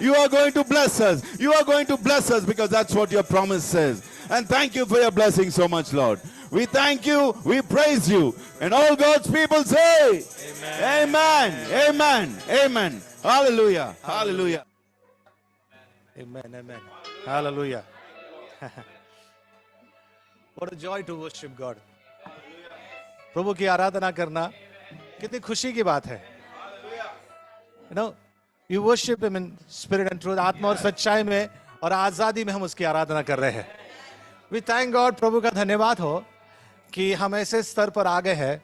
You are going to bless us. You are going to bless us because that's what your promise says. And thank you for your blessing so much, Lord. We thank you. We praise you. And all God's people say, Amen. Amen. Amen. Amen. Hallelujah. Hallelujah. Amen. Amen. Hallelujah. What a joy to worship God. प्रभु की आराधना करना कितनी खुशी की बात है. You know, you worship Him in spirit and truth. आत्मा और सच्चाई में और आजादी में हम उसकी आराधना कर रहे हैं. We thank God. प्रभु का धन्यवाद हो कि हम ऐसे स्तर पर आ गए हैं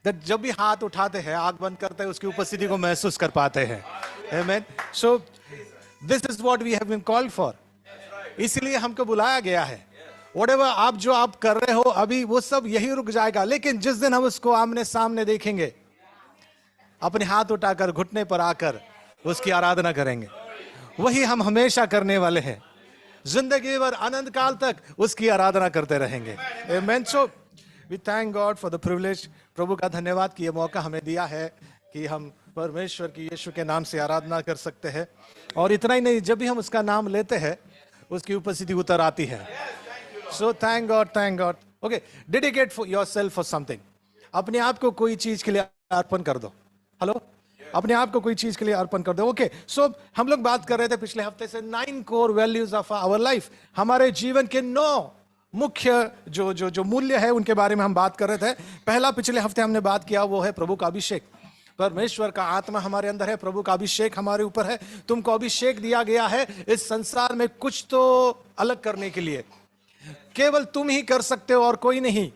that जब भी हाथ उठाते हैं, आंख बंद करते हैं, उसकी उपस्थिति को महसूस कर पाते हैं. Amen. So this is what we have been called for. इसलिए हमको बुलाया गया है. Whatever आप जो आप कर रहे हो अभी वो सब यही रुक जाएगा, लेकिन जिस दिन हम उसको आमने सामने देखेंगे, अपने हाथ उठाकर घुटने पर आकर उसकी आराधना करेंगे, वही हम हमेशा करने वाले हैं. जिंदगी भर अनंत काल तक उसकी आराधना करते रहेंगे. Amen. So we thank God for the privilege. प्रभु का धन्यवाद कि ये मौका हमें दिया है कि हम परमेश्वर की यीशु के नाम से आराधना कर सकते हैं. और इतना ही नहीं, जब भी हम उसका नाम लेते हैं उसकी उपस्थिति उतर आती है. So thank God, thank God. Okay, dedicate for yourself for something. अपने आप को कोई चीज के लिए अर्पण कर दो. हेलो, अपने आप को कोई चीज के लिए अर्पण कर दो. ओके, सो हम लोग बात कर रहे थे पिछले हफ्ते से 9 core values of our life. हमारे जीवन के 9 मुख्य जो मूल्य है उनके बारे में हम बात कर रहे थे. पहला पिछले हफ्ते हमने बात किया वो है प्रभु का अभिषेक. परमेश्वर का आत्मा हमारे अंदर है, प्रभु का अभिषेक हमारे ऊपर है. तुमको अभिषेक दिया गया है इस संसार में कुछ तो अलग करने के लिए. केवल तुम ही कर सकते हो और कोई नहीं.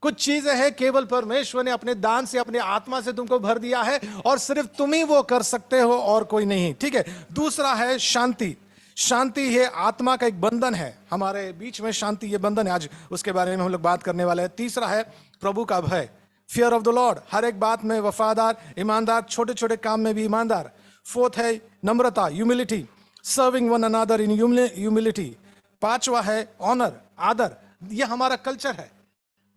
कुछ चीजें हैं केवल परमेश्वर ने अपने दान से, अपने आत्मा से तुमको भर दिया है और सिर्फ तुम ही वो कर सकते हो और कोई नहीं. ठीक है. दूसरा है शांति. शांति है आत्मा का एक बंधन है. हमारे बीच में शांति ये बंधन है. आज उसके बारे में हम लोग बात करने वाले हैं. तीसरा है प्रभु का भय, फियर ऑफ द लॉर्ड. हर एक बात में वफादार, ईमानदार, छोटे छोटे काम में भी ईमानदार. फोर्थ है नम्रता, humility, serving one another in humility. पांचवा है ऑनर, आदर. ये हमारा कल्चर है.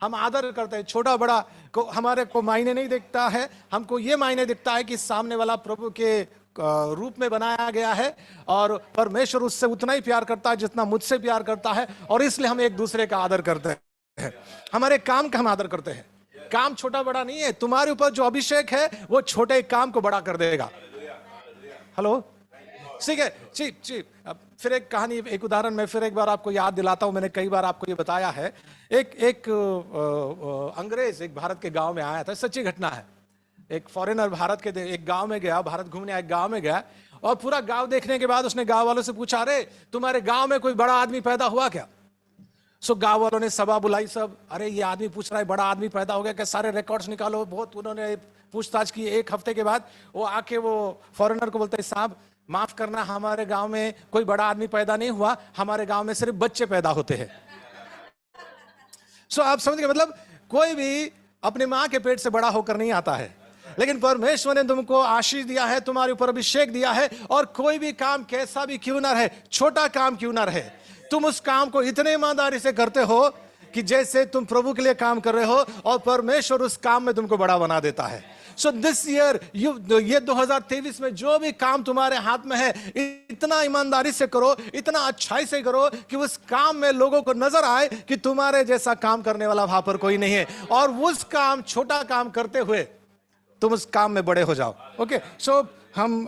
हम आदर करते हैं. छोटा बड़ा को हमारे को मायने नहीं दिखता है. हमको ये मायने दिखता है कि सामने वाला प्रभु के रूप में बनाया गया है और परमेश्वर उससे उतना ही प्यार करता है जितना मुझसे प्यार करता है, और इसलिए हम एक दूसरे का आदर करते हैं. हमारे काम का हम आदर करते हैं. काम छोटा बड़ा नहीं है. तुम्हारे ऊपर जो अभिषेक है वो छोटे काम को बड़ा कर देगा. हेलो, ठीक है. जी. फिर एक कहानी, एक उदाहरण मैं फिर एक बार आपको याद दिलाता हूं. मैंने कई बार आपको ये बताया है. एक अंग्रेज एक भारत के गांव में आया था. सच्ची घटना है. एक फॉरेनर भारत के एक गांव में गया, भारत घूमने एक गांव में गया, और पूरा गांव देखने के बाद उसने गांव वालों से पूछा, अरे तुम्हारे गांव में कोई बड़ा आदमी पैदा हुआ क्या? सो गांव वालों ने सभा बुलाई. सब, अरे ये आदमी पूछ रहा है बड़ा आदमी पैदा हो गया क्या, सारे रिकॉर्ड्स निकालो. बहुत उन्होंने पूछताछ की. एक हफ्ते के बाद वो आके वो फॉरेनर को बोलते हैं, साहब माफ करना, हमारे गांव में कोई बड़ा आदमी पैदा नहीं हुआ, हमारे गांव में सिर्फ बच्चे पैदा होते हैं. सो आप समझ गए, मतलब कोई भी अपने मां के पेट से बड़ा होकर नहीं आता है, लेकिन परमेश्वर ने तुमको आशीष दिया है, तुम्हारे ऊपर अभिषेक दिया है, और कोई भी काम कैसा भी क्यों ना रहे, छोटा काम क्यों ना रहे, तुम उस काम को इतने ईमानदारी से करते हो कि जैसे तुम प्रभु के लिए काम कर रहे हो, और परमेश्वर उस काम में तुमको बड़ा बना देता है. सो दिस ईयर ये 2023 में जो भी काम तुम्हारे हाथ में है, इतना ईमानदारी से करो, इतना अच्छाई से करो कि उस काम में लोगों को नजर आए कि तुम्हारे जैसा काम करने वाला वहां पर कोई नहीं है, और उस काम, छोटा काम करते हुए तुम उस काम में बड़े हो जाओ. ओके, सो हम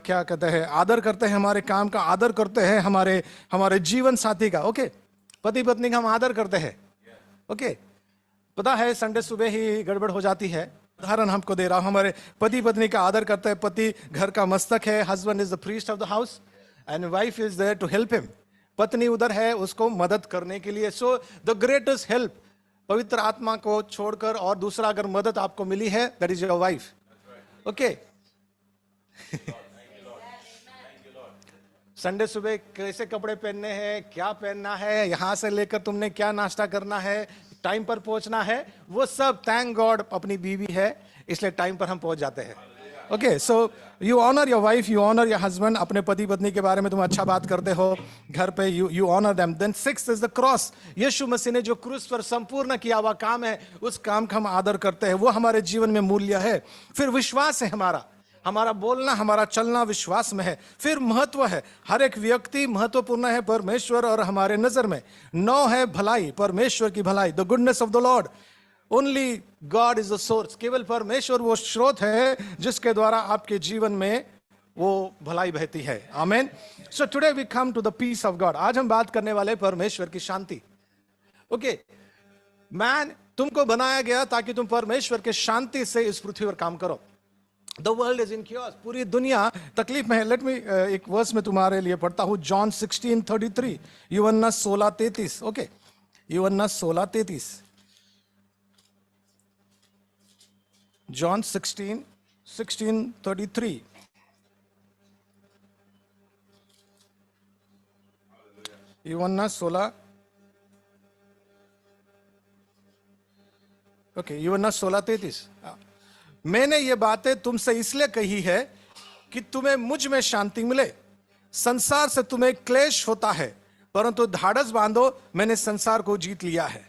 क्या कहते हैं, आदर करते हैं, हमारे काम का आदर करते हैं, हमारे जीवन साथी का. ओके, पति पत्नी का हम आदर करते हैं. ओके, पता है संडे सुबह ही गड़बड़ हो जाती है. उदाहरण हमको दे रहा हूं. हमारे पति पत्नी का आदर करते हैं. पति घर का मस्तक है, husband is the priest of the house and wife is there to help him. पत्नी उधर है उसको मदद करने के लिए. सो द ग्रेटेस्ट हेल्प पवित्र आत्मा को छोड़कर और दूसरा अगर मदद आपको मिली है, that is your wife. Okay, Sunday सुबह कैसे कपड़े पहनने हैं, क्या पहनना है, यहां से लेकर तुमने क्या नाश्ता करना है, टाइम पर पहुंचना है, वो सब थैंक गॉड अपनी बीवी है, इसलिए टाइम पर हम पहुंच जाते हैं. Okay, so you honour your wife, you honour your husband. अपने पति पत्नी के बारे में तुम अच्छा बात करते हो घर पे, you honour them. Then sixth is the cross. Yeshu Masih ने जो क्रूस पर संपूर्ण किया हुआ काम है, उस काम का हम आदर करते हैं, वो हमारे जीवन में मूल्य है. फिर विश्वास है हमारा. हमारा बोलना, हमारा चलना विश्वास में है। फिर महत्व है, हर एक व्यक्ति महत्वपूर्ण है परमेश्वर और हमारे नजर में। 9 है भलाई, परमेश्वर की भलाई, the goodness of the Lord. Only God is the source, केवल परमेश्वर वो स्रोत है जिसके द्वारा आपके जीवन में वो भलाई बहती है। Amen. So today we come to the peace of God. आज हम बात करने वाले परमेश्वर की शांति। ओके, मैन, तुमको बनाया गया ताकि तुम परमेश्वर के शांति से इस पृथ्वी पर काम करो। The world is in chaos, पूरी दुनिया तकलीफ में है। लेट मी एक वर्स में तुम्हारे लिए पढ़ता हूं, जॉन 16:33, यूहन्ना 16:33। ओके, यूहन्ना 16:33, जॉन 16:33। यूहन्ना 16, ओके, यूहन्ना 16:33। मैंने ये बातें तुमसे इसलिए कही है कि तुम्हें मुझ में शांति मिले। संसार से तुम्हें क्लेश होता है, परंतु धाड़स बांधो, मैंने संसार को जीत लिया है।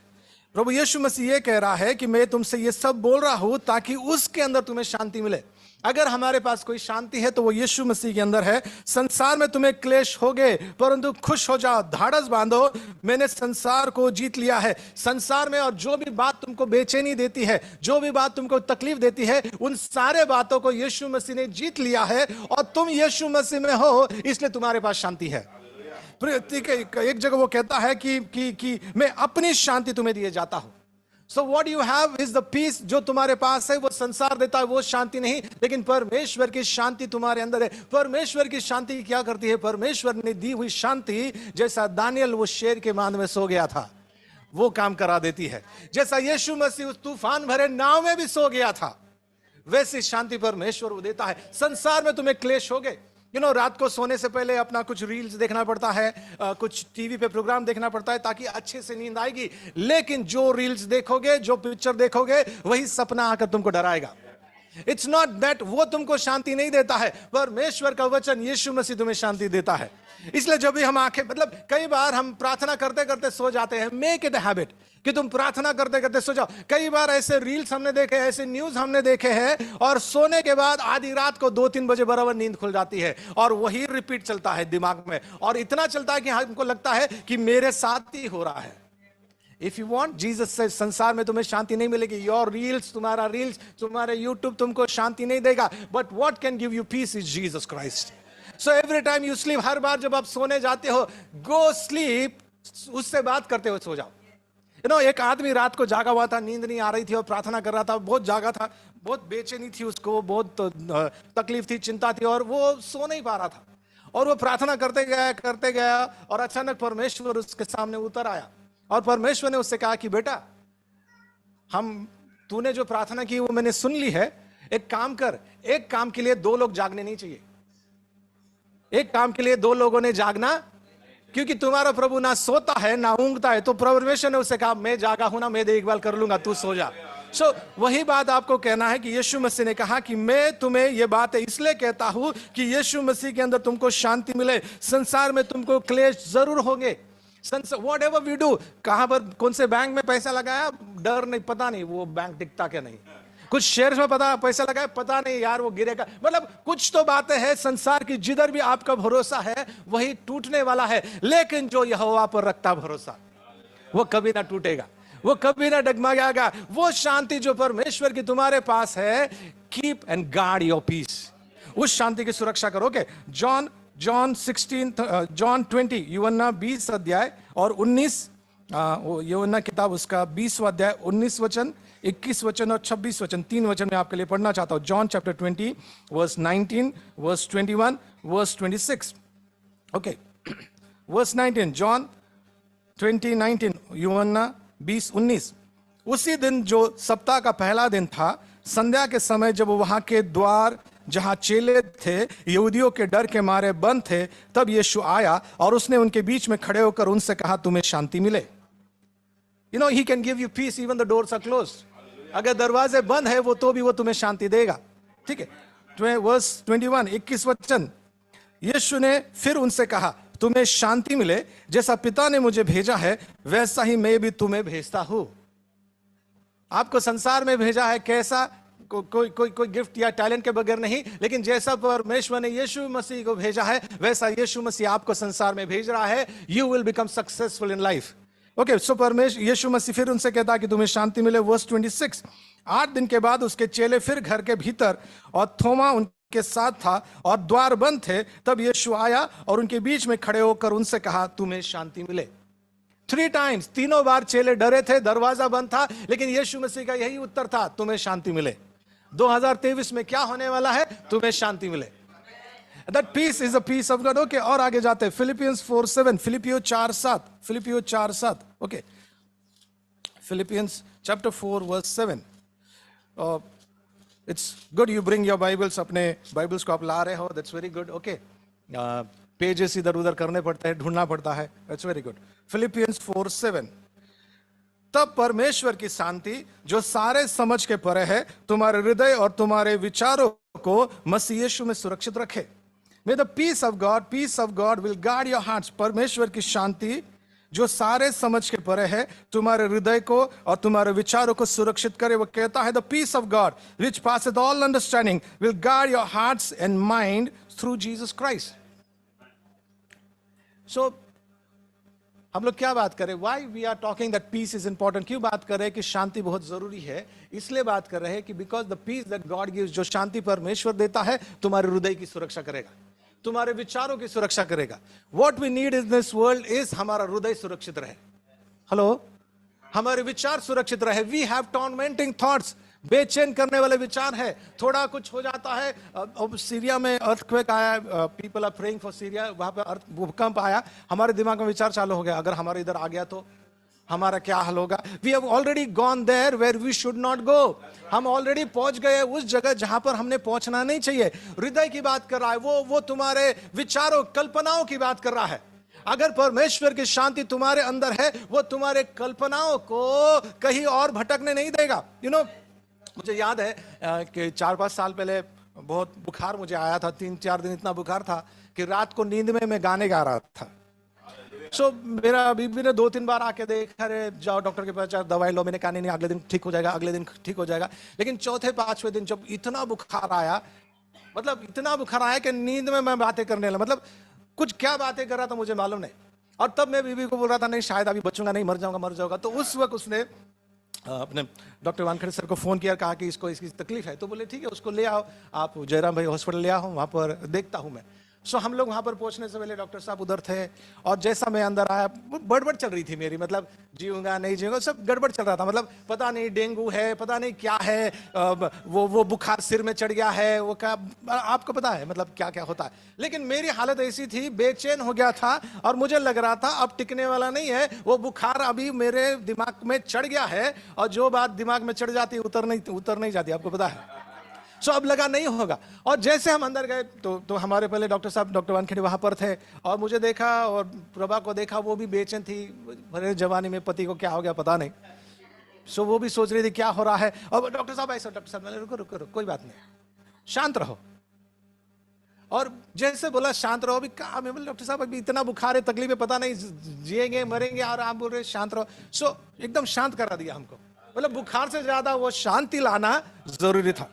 प्रभु यीशु मसीह ये कह रहा है कि मैं तुमसे ये सब बोल रहा हूं ताकि उसके अंदर तुम्हें शांति मिले। अगर हमारे पास कोई शांति है तो वो यीशु मसीह के अंदर है। संसार में तुम्हें क्लेश होगे, परंतु खुश हो जाओ, धाड़स बांधो, मैंने संसार को जीत लिया है। संसार में और जो भी बात तुमको बेचैनी देती है, जो भी बात तुमको तकलीफ देती है, उन सारे बातों को यीशु मसीह ने जीत लिया है और तुम यीशु मसीह में हो, इसलिए तुम्हारे पास शांति है। एक जगह वो कहता है कि मैं अपनी शांति तुम्हें दिए जाता हूं। So what you have is the peace। जो तुम्हारे पास है वो संसार देता है, वो शांति नहीं, लेकिन परमेश्वर की शांति तुम्हारे अंदर है। परमेश्वर की शांति क्या करती है? परमेश्वर ने दी हुई शांति, जैसा दानियल वो शेर के मांद में सो गया था, वो काम करा देती है। जैसा यीशु मसीह उस तूफान भरे नाव में भी सो गया था, वैसी शांति परमेश्वर वो देता है। संसार में तुम्हें क्लेश हो गए, रात को सोने से पहले अपना कुछ रील्स देखना पड़ता है, कुछ टीवी पे प्रोग्राम देखना पड़ता है ताकि अच्छे से नींद आएगी। लेकिन जो रील्स देखोगे, जो पिक्चर देखोगे, वही सपना आकर तुमको डराएगा। इट्स नॉट दैट, वो तुमको शांति नहीं देता है। परमेश्वर का वचन यीशु मसीह तुम्हें शांति देता है। इसलिए जब भी हम आंखें, कई बार हम प्रार्थना करते करते सो जाते हैं। मेक इट अ हैबिट कि तुम प्रार्थना करते करते सो जाओ। कई बार ऐसे रील्स हमने देखे, ऐसे न्यूज हमने देखे हैं, और सोने के बाद आधी रात को 2-3 बजे बराबर नींद खुल जाती है और वही रिपीट चलता है दिमाग में, और इतना चलता है कि हमको लगता है कि मेरे साथ ही हो रहा है। इफ यू वांट जीसस से, संसार में तुम्हें शांति नहीं मिलेगी। योर रील्स, तुम्हारा रील्स, तुम्हारे यूट्यूब तुमको शांति नहीं देगा। But what can give you peace is Jesus Christ. So every time you sleep, हर बार जब आप सोने जाते हो, गो स्लीप, उससे बात करते हुए सो जाओ। एक आदमी रात को जागा हुआ था, नींद नहीं आ रही थी और प्रार्थना कर रहा था, बहुत जागा था, बहुत बेचैनी थी उसको, बहुत तकलीफ थी, चिंता थी, और वो सो नहीं पा रहा था। और वो प्रार्थना करते गया और अचानक परमेश्वर उसके सामने उतर आया और परमेश्वर ने उससे कहा कि बेटा, तूने जो प्रार्थना की वो मैंने सुन ली है। एक काम कर, एक काम के लिए 2 लोग जागने नहीं चाहिए। एक काम के लिए 2 लोगों ने जागना, क्योंकि तुम्हारा प्रभु ना सोता है ना ऊँघता है। तो परमेश्वर ने उससे कहा, मैं जागा हूं ना, मैं देखभाल कर लूंगा, तू सो जा। सो वही बात आपको कहना है कि यीशु मसीह ने कहा कि मैं तुम्हें ये बातें इसलिए कहता हूं कि यीशु मसीह के अंदर तुमको शांति मिले। संसार में तुमको क्लेश जरूर होंगे। वॉट एवर वी डू, कहां पर कौन से बैंक में पैसा लगाया, डर नहीं, पता नहीं वो बैंक टिकता क्या नहीं। कुछ शेयर्स में पैसा लगाया, पता नहीं यार वो गिरेगा। कुछ तो बातें हैं संसार की, जिधर भी आपका भरोसा है वही टूटने वाला है। लेकिन जो यहोवा पर रखता भरोसा, वो कभी ना टूटेगा, वो कभी ना डगमगाएगा। वो शांति जो परमेश्वर की तुम्हारे पास है, keep and guard your peace, उस शांति की सुरक्षा करोगे। जॉन 20, यूहन्ना 20 अध्याय और 19, यूहन्ना किताब उसका 20वां अध्याय 19 वचन, 21 वचन और 26 वचन, 3 वचन मैं आपके लिए पढ़ना चाहता हूं। John chapter 20 verse 19, verse 21, verse 26। Okay, verse 19, John 20:19, यूहन्ना 20:19। उसी दिन जो सप्ताह का पहला दिन था, संध्या के समय, जब वहां के द्वार जहां चेले थे यहूदियों के डर के मारे बंद थे, तब यीशु आया और उसने उनके बीच में खड़े होकर उनसे कहा, तुम्हें शांति मिले। he can give you peace even the doors are closed। अगर दरवाजे बंद है वो तो भी वो तुम्हें शांति देगा। ठीक है, वर्स 21, 21 वचन, यीशु ने फिर उनसे कहा, तुम्हें शांति मिले। जैसा पिता ने मुझे भेजा है वैसा ही मैं भी तुम्हें भेजता हूं। आपको संसार में भेजा है, कैसा? कोई गिफ्ट या टैलेंट के बगैर नहीं, लेकिन जैसा परमेश्वर ने यीशु मसीह को भेजा है वैसा यीशु मसीह आपको संसार में भेज रहा है. You will become successful in life. Okay, so परमेश्वर यीशु मसीह फिर उनसे कहता है कि तुम्हें शांति मिले. वर्स 26. 8 दिन के बाद उसके चेले फिर घर के भीतर और थोमा उनके साथ था और द्वार बंद थे. तब यीशु आया और उनके बीच में खड़े होकर उनसे कहा, तुम्हें शांति मिले. 3 टाइम्स, तीनों बार चेले डरे थे, दरवाजा बंद था, लेकिन यीशु मसीह का यही उत्तर था, तुम्हें शांति मिले. 2023 में क्या होने वाला है? तुम्हें शांति मिले. That peace is a peace of God. Okay, और आगे जाते हैं. Philippians 4:7, फिलिपियो 4:7, फिलिपियो 4:7. Okay, Philippians chapter 4 verse 7. It's good you bring your Bibles. अपने Bibles को आप ला रहे हो. That's very good. Okay, pages इधर उधर करने पड़ते हैं, ढूंढना पड़ता है. That's very good. Philippians 4:7. तब परमेश्वर की शांति जो सारे समझ के परे है तुम्हारे हृदय और तुम्हारे विचारों को मसीह यीशु में सुरक्षित रखे. May the peace of God will guard your hearts. परमेश्वर की शांति जो सारे समझ के परे है तुम्हारे हृदय को और तुम्हारे विचारों को सुरक्षित करे. वो कहता है, the peace of God which passeth all understanding will guard your hearts and mind through Jesus Christ. So हम लोग क्या बात करें? Why we are talking that peace is important? क्यों बात कर रहे हैं कि शांति बहुत जरूरी है? इसलिए बात कर रहे हैं कि because the peace that God gives, जो शांति परमेश्वर देता है, तुम्हारे हृदय की सुरक्षा करेगा, तुम्हारे विचारों की सुरक्षा करेगा. What we need in this world is हमारा हृदय सुरक्षित रहे. हेलो, हमारे विचार सुरक्षित रहे. We have tormenting thoughts. बेचैन करने वाले विचार है. थोड़ा कुछ हो जाता है. अब सीरिया में अर्थक्वेक आया, people are praying for Syria, वहां पे भूकंप आया, हमारे दिमाग में विचार चालू हो गया, अगर हमारे इधर आ गया तो हमारा क्या हाल होगा. We have already gone there where we should not go. हम ऑलरेडी पहुंच गए उस जगह जहां पर हमने पहुंचना नहीं चाहिए. हृदय की बात कर रहा है, वो तुम्हारे विचारों, कल्पनाओं की बात कर रहा है. अगर परमेश्वर की शांति तुम्हारे अंदर है, वो तुम्हारे कल्पनाओं को कहीं और भटकने नहीं देगा. यू नो, मुझे याद है कि 4-5 साल पहले बहुत बुखार मुझे आया था. 3-4 दिन इतना बुखार था कि रात को नींद में मैं गाने गा रहा था. सो मेरा बीबी ने 2-3 बार आके देखा, अरे जाओ डॉक्टर के पास, दवाई लो. मैंने कहा नहीं, अगले दिन ठीक हो जाएगा, अगले दिन ठीक हो जाएगा. लेकिन 4थे-5वें दिन जब इतना बुखार आया, मतलब इतना बुखार आया कि नींद में मैं बातें करने लगा. मतलब कुछ क्या बातें कर रहा था मुझे मालूम नहीं. और तब मैं बीबी को बोल रहा था, नहीं शायद अभी बचूंगा नहीं, मर जाऊंगा. तो उस वक्त उसने अपने डॉक्टर वानखेड़े सर को फोन किया, कहा कि इसको इसकी तकलीफ है. तो बोले ठीक है, उसको ले आओ, आप जयराम भाई हॉस्पिटल ले आओ, वहां पर देखता हूं मैं. सो हम लोग वहां पर पहुंचने से पहले डॉक्टर साहब उधर थे, और जैसा मैं अंदर आया, गड़बड़ चल रही थी मेरी. मतलब जीऊंगा नहीं जीऊंगा, सब गड़बड़ चल रहा था. मतलब पता नहीं डेंगू है, पता नहीं क्या है, वो बुखार सिर में चढ़ गया है, वो क्या आपको पता है, मतलब क्या क्या होता है. लेकिन मेरी हालत ऐसी थी, बेचैन हो गया था, और मुझे लग रहा था अब टिकने वाला नहीं है. वो बुखार अभी मेरे दिमाग में चढ़ गया है, और जो बात दिमाग में चढ़ जाती उतर नहीं जाती, आपको पता है. सो अब लगा नहीं होगा. और जैसे हम अंदर गए तो हमारे पहले डॉक्टर साहब, डॉक्टर वानखेड़े वहां पर थे, और मुझे देखा और प्रभा को देखा, वो भी बेचैन थी. मेरे जवानी में पति को क्या हो गया पता नहीं. सो वो भी सोच रही थी क्या हो रहा है. और डॉक्टर साहब ऐसा, डॉक्टर साहब मैंने रुको कोई बात नहीं, शांत रहो. और जैसे बोला शांत रहो, अभी कहा मैं, डॉक्टर साहब अभी इतना बुखार है, तकलीफ है, पता नहीं जिएंगे मरेंगे, और आप बोल रहे शांत रहो. सो एकदम शांत करा दिया हमको. मतलब बुखार से ज्यादा वो शांति लाना जरूरी था.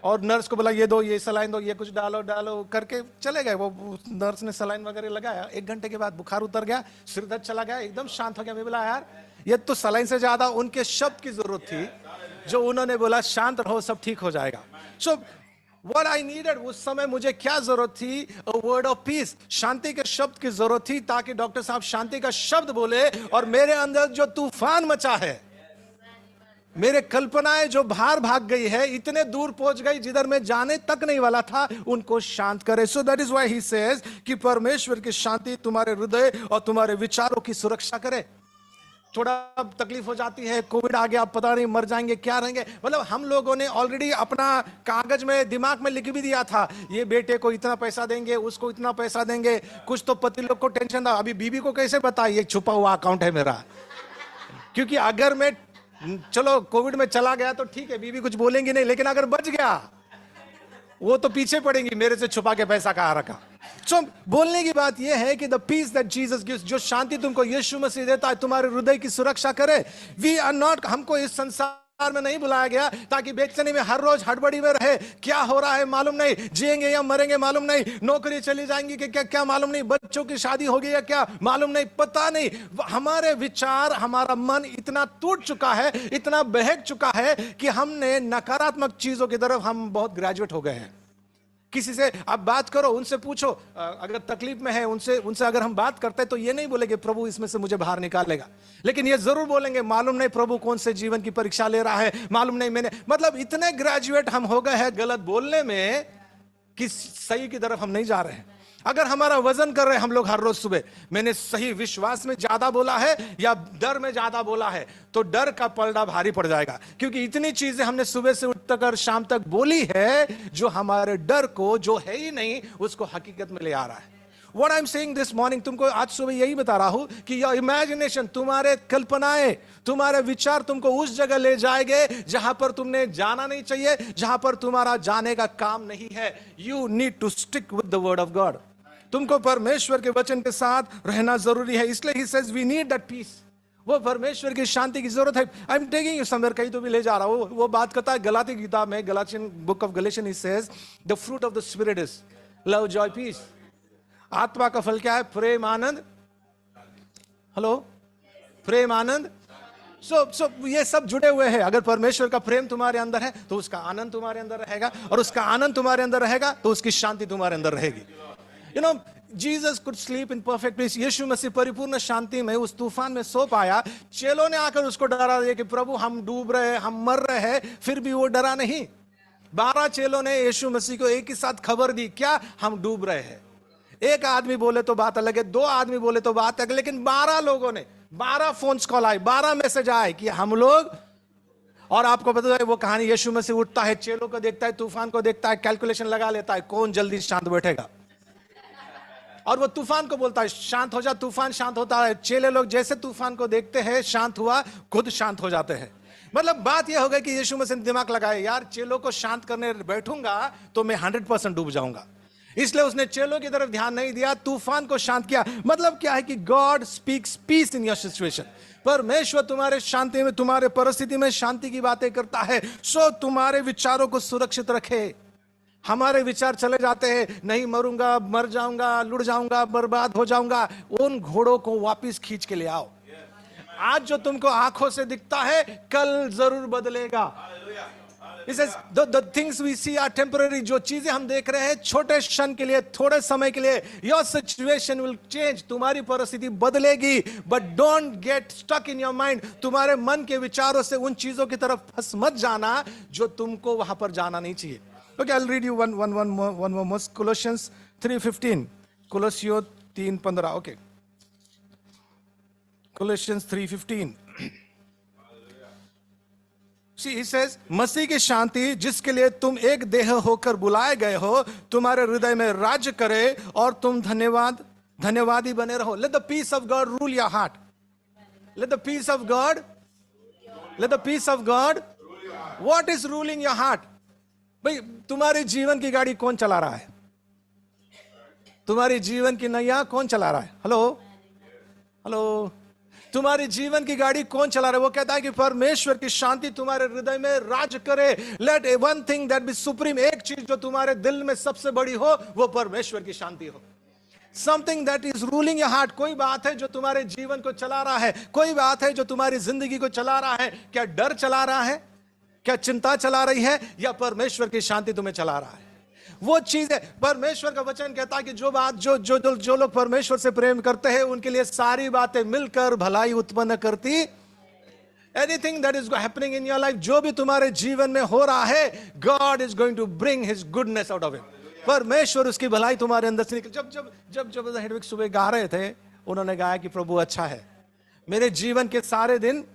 और नर्स को बोला ये दो, ये सलाइन दो, ये कुछ डालो करके चले गए. वो नर्स ने सलाइन वगैरह लगाया. 1 घंटे के बाद बुखार उतर गया, सिर दर्द चला गया, एकदम शांत हो गया. मैं बोला यार, ये तो सलाइन से ज्यादा उनके शब्द की जरूरत थी, जो उन्होंने बोला शांत रहो, सब ठीक हो जाएगा. सो what I needed, उस समय मुझे क्या जरूरत थी? A word of peace, शांति के शब्द की जरूरत थी, ताकि डॉक्टर साहब शांति का शब्द बोले, और मेरे अंदर जो तूफान मचा है, मेरे कल्पनाएं जो बाहर भाग गई है, इतने दूर पहुंच गई जिधर मैं जाने तक नहीं वाला था, उनको शांत करे. So that is why he says कि परमेश्वर की शांति तुम्हारे हृदय और तुम्हारे विचारों की सुरक्षा करे. थोड़ा तकलीफ हो जाती है, कोविड आ गया, पता नहीं मर जाएंगे, क्या रहेंगे. मतलब हम लोगों ने ऑलरेडी अपना कागज में, दिमाग में लिख भी दिया था, ये बेटे को इतना पैसा देंगे, उसको इतना पैसा देंगे. कुछ तो पति लोग को टेंशन था, अभी बीबी को कैसे बताए ये छुपा हुआ अकाउंट है मेरा. क्योंकि अगर मैं, चलो कोविड में चला गया तो ठीक है, बीबी कुछ बोलेंगी नहीं, लेकिन अगर बच गया, वो तो पीछे पड़ेंगी, मेरे से छुपा के पैसा कहाँ रखा. सो बोलने की बात यह है कि the peace that Jesus gives, जो शांति तुमको यीशु मसीह देता है, तुम्हारे हृदय की सुरक्षा करे. वी आर नॉट, हमको इस संसार विचार में नहीं बुलाया गया ताकि बेचैनी में हर रोज हड़बड़ी में रहे, क्या हो रहा है मालूम नहीं, जिएंगे या मरेंगे मालूम नहीं, नौकरी चली जाएंगी कि क्या क्या मालूम नहीं, बच्चों की शादी होगी या क्या मालूम नहीं, पता नहीं। हमारे विचार, हमारा मन इतना टूट चुका है, इतना बहक चुका है कि हमने नकारात्मक चीजों की तरफ हम बहुत ग्रेजुएट हो गए हैं। किसी से आप बात करो, उनसे पूछो, अगर तकलीफ में है उनसे अगर हम बात करते हैं तो ये नहीं बोलेंगे प्रभु इसमें से मुझे बाहर निकालेगा, लेकिन ये जरूर बोलेंगे मालूम नहीं प्रभु कौन से जीवन की परीक्षा ले रहा है, मालूम नहीं मैंने, मतलब इतने ग्रेजुएट हम हो गए हैं गलत बोलने में कि सही की तरफ हम नहीं जा रहे हैं। अगर हमारा वजन कर रहे हैं हम लोग हर रोज सुबह, मैंने सही विश्वास में ज्यादा बोला है या डर में ज्यादा बोला है, तो डर का पलड़ा भारी पड़ जाएगा, क्योंकि इतनी चीजें हमने सुबह से उठ कर शाम तक बोली है जो हमारे डर को, जो है ही नहीं, उसको हकीकत में ले आ रहा है। What I'm saying this morning, तुमको आज सुबह यही बता रहा हूं कि योर इमेजिनेशन, तुम्हारे कल्पनाएं, तुम्हारे विचार तुमको उस जगह ले जाएंगे जहां पर तुमने जाना नहीं चाहिए, जहां पर तुम्हारा जाने का काम नहीं है। You need to stick with the word of God. तुमको परमेश्वर के वचन के साथ रहना जरूरी है, इसलिए he says we need that peace. वो परमेश्वर की शांति की जरूरत है। I am taking you somewhere, कहीं तो भी ले जा रहा हूं। वो बात करता है गलाती की किताब में, Galatian book of Galatian, he says the fruit of the spirit is love, joy, peace. आत्मा का फल क्या है? प्रेम, आनंद, हेलो, प्रेम, आनंद। सो ये सब जुड़े हुए हैं। अगर परमेश्वर का प्रेम तुम्हारे अंदर है तो उसका आनंद तुम्हारे अंदर रहेगा, और उसका आनंद तुम्हारे अंदर रहेगा तो उसकी शांति तुम्हारे अंदर रहेगी। You know, Jesus could sleep in perfect peace. यीशु मसीह परिपूर्ण शांति में उस तूफान में सो पाया। चेलों ने आकर उसको डरा दिया कि प्रभु हम डूब रहे हैं, हम मर रहे हैं, फिर भी वो डरा नहीं। 12 चेलों ने यीशु मसीह को एक ही साथ खबर दी, क्या? हम डूब रहे हैं। एक आदमी बोले तो बात अलग है, 2 आदमी बोले तो बात अलग, लेकिन 12 लोगों ने, 12 फोन कॉल आए, 12 मैसेज आए कि हम लोग। और आपको पता है वो कहानी, यीशु मसीह उठता है, चेलों को देखता है, तूफान को देखता है, कैलकुलेशन लगा लेता है कौन जल्दी शांत बैठेगा, और वो तूफान को बोलता है शांत हो जा। तूफान शांत होता है। चेले लोग जैसे तूफान को देखते हैं, शांत हुआ, खुद शांत हो जाते हैं। मतलब बात यह हो गई कि यीशु मसीह ने दिमाग लगाया, यार चेलों को शांत करने बैठूंगा तो मैं 100% डूब जाऊंगा, इसलिए उसने चेलों की तरफ ध्यान नहीं दिया, तूफान को शांत किया। मतलब क्या है कि God speaks peace in your situation. परमेश्वर तुम्हारे शांति में, तुम्हारे परिस्थिति में शांति की बातें करता है। सो तुम्हारे विचारों को सुरक्षित रखे। हमारे विचार चले जाते हैं, नहीं मरूंगा, मर जाऊंगा, लुढ़ जाऊंगा, बर्बाद हो जाऊंगा। उन घोड़ों को वापस खींच के ले आओ। आज जो तुमको आंखों से दिखता है कल जरूर बदलेगा। He says, the things we see are temporary. जो चीजें हम देख रहे हैं छोटे क्षण के लिए, थोड़े समय के लिए। Your situation will change. तुम्हारी परिस्थिति बदलेगी, but don't get stuck in your mind. तुम्हारे मन के विचारों से उन चीजों की तरफ फंस मत जाना जो तुमको वहां पर जाना नहीं चाहिए। Okay, I'll read you one more. Colossians 3:15. Colossians 3:15. Okay. Colossians 3:15. See, he says, मसीह की शांति जिसके लिए तुम एक देह होकर बुलाए गए हो, तुम्हारे हृदय में राज्य करे और तुम धन्यवादी बने रहो। Let the peace of God rule your heart. Let the peace of God. What is ruling your heart? भाई तुम्हारे जीवन की गाड़ी कौन चला रहा है? तुम्हारी जीवन की नैया कौन चला रहा है? हेलो, तुम्हारी जीवन की गाड़ी कौन चला रहा है? वो कहता है कि परमेश्वर की शांति तुम्हारे हृदय में राज करे। Let one thing that B supreme, एक चीज जो तुम्हारे दिल में सबसे बड़ी हो, वो परमेश्वर की शांति हो। Something that is ruling your heart. कोई बात है जो तुम्हारे जीवन को चला रहा है, कोई बात है जो तुम्हारी जिंदगी को चला रहा है। क्या डर चला रहा है? क्या चिंता चला रही है? या परमेश्वर की शांति तुम्हें चला रहा है? वो चीज है। परमेश्वर का वचन कहता है कि जो लोग परमेश्वर से प्रेम करते हैं उनके लिए सारी बातें मिलकर भलाई उत्पन्न करती। Anything that is happening in your life, जो भी तुम्हारे जीवन में हो रहा है, God is going to bring his goodness out of it. परमेश्वर उसकी भलाई तुम्हारे अंदर से निकल। जब हेडविक सुबह गा रहे थे, उन्होंने गाया कि प्रभु अच्छा है। मेरे जीवन के सारे दिन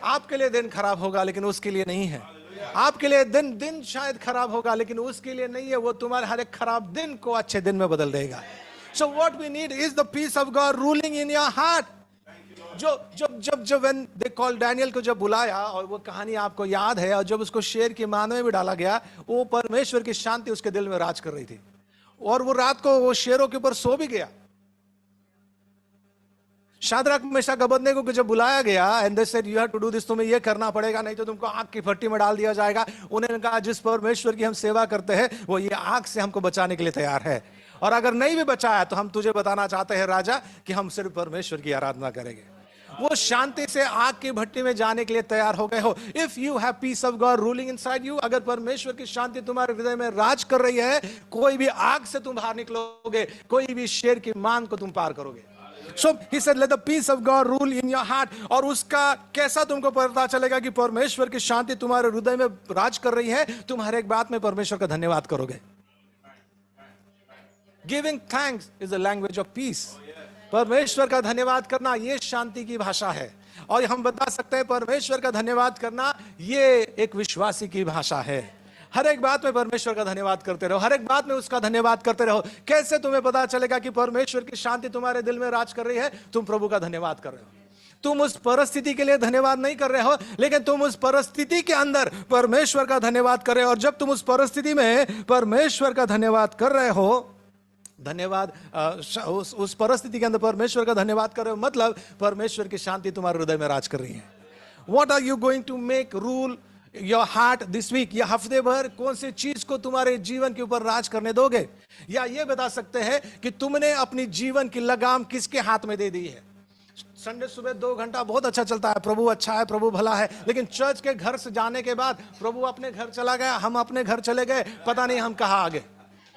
आपके लिए दिन खराब होगा लेकिन उसके लिए नहीं है। आपके लिए दिन शायद खराब होगा लेकिन उसके लिए नहीं है। वो तुम्हारे हर एक खराब दिन को अच्छे दिन में बदल देगा। So what we need is the peace of God ruling in your heart. जब व्हेन दे कॉल डैनियल को जब बुलाया, और वो कहानी आपको याद है, और जब उसको शेर की मान में भी डाला गया, वो परमेश्वर की शांति उसके दिल में राज कर रही थी, और वो रात को वो शेरों के ऊपर सो भी गया। शाद्रक मेशक अबेदनगो को जब बुलाया गया and they said you have to do this, तुम्हें ये करना पड़ेगा नहीं तो तुमको आग की भट्टी में डाल दिया जाएगा। उन्होंने कहा जिस परमेश्वर की हम सेवा करते हैं वो ये आग से हमको बचाने के लिए तैयार है, और अगर नहीं भी बचाया तो हम तुझे बताना चाहते हैं राजा कि हम सिर्फ परमेश्वर की आराधना करेंगे। वो शांति से आग की भट्टी में जाने के लिए तैयार हो गए हो। If you have piece of God ruling inside you, अगर परमेश्वर की शांति तुम्हारे हृदय में राज कर रही है, कोई भी आग से तुम बाहर निकलोगे, कोई भी शेर की मान को तुम पार करोगे। So he said, let the peace of God rule in your heart. और उसका कैसा तुमको पता चलेगा कि परमेश्वर की शांति तुम्हारे हृदय में राज कर रही है? तुम हर एक बात में परमेश्वर का धन्यवाद करोगे। Giving thanks is the language of peace. परमेश्वर का धन्यवाद करना ये शांति की भाषा है। और हम बता सकते हैं परमेश्वर का धन्यवाद करना ये एक विश्वासी की भाषा है। हर एक बात में परमेश्वर का धन्यवाद करते रहो, हर एक बात में उसका धन्यवाद करते रहो। कैसे तुम्हें पता चलेगा कि परमेश्वर की शांति तुम्हारे दिल में राज कर रही है? तुम प्रभु का धन्यवाद कर रहे हो। तुम उस परिस्थिति के लिए धन्यवाद नहीं कर रहे हो, लेकिन तुम उस परिस्थिति के अंदर परमेश्वर का धन्यवाद कर रहे हो। और जब तुम उस परिस्थिति में परमेश्वर का धन्यवाद कर रहे हो, धन्यवाद उस परिस्थिति के अंदर परमेश्वर का धन्यवाद कर रहे हो, मतलब परमेश्वर की शांति तुम्हारे हृदय में राज कर रही है। What are you going to make rule your heart this week? या हफ्ते भर कौन सी चीज को तुम्हारे जीवन के ऊपर राज करने दोगे? या ये बता सकते हैं कि तुमने अपनी जीवन की लगाम किसके हाथ में दे दी है? संडे सुबह 2 घंटा बहुत अच्छा चलता है, प्रभु अच्छा है, प्रभु भला है, लेकिन चर्च के घर से जाने के बाद प्रभु अपने घर चला गया, हम अपने घर चले गए, पता नहीं हम कहाँ आ गए,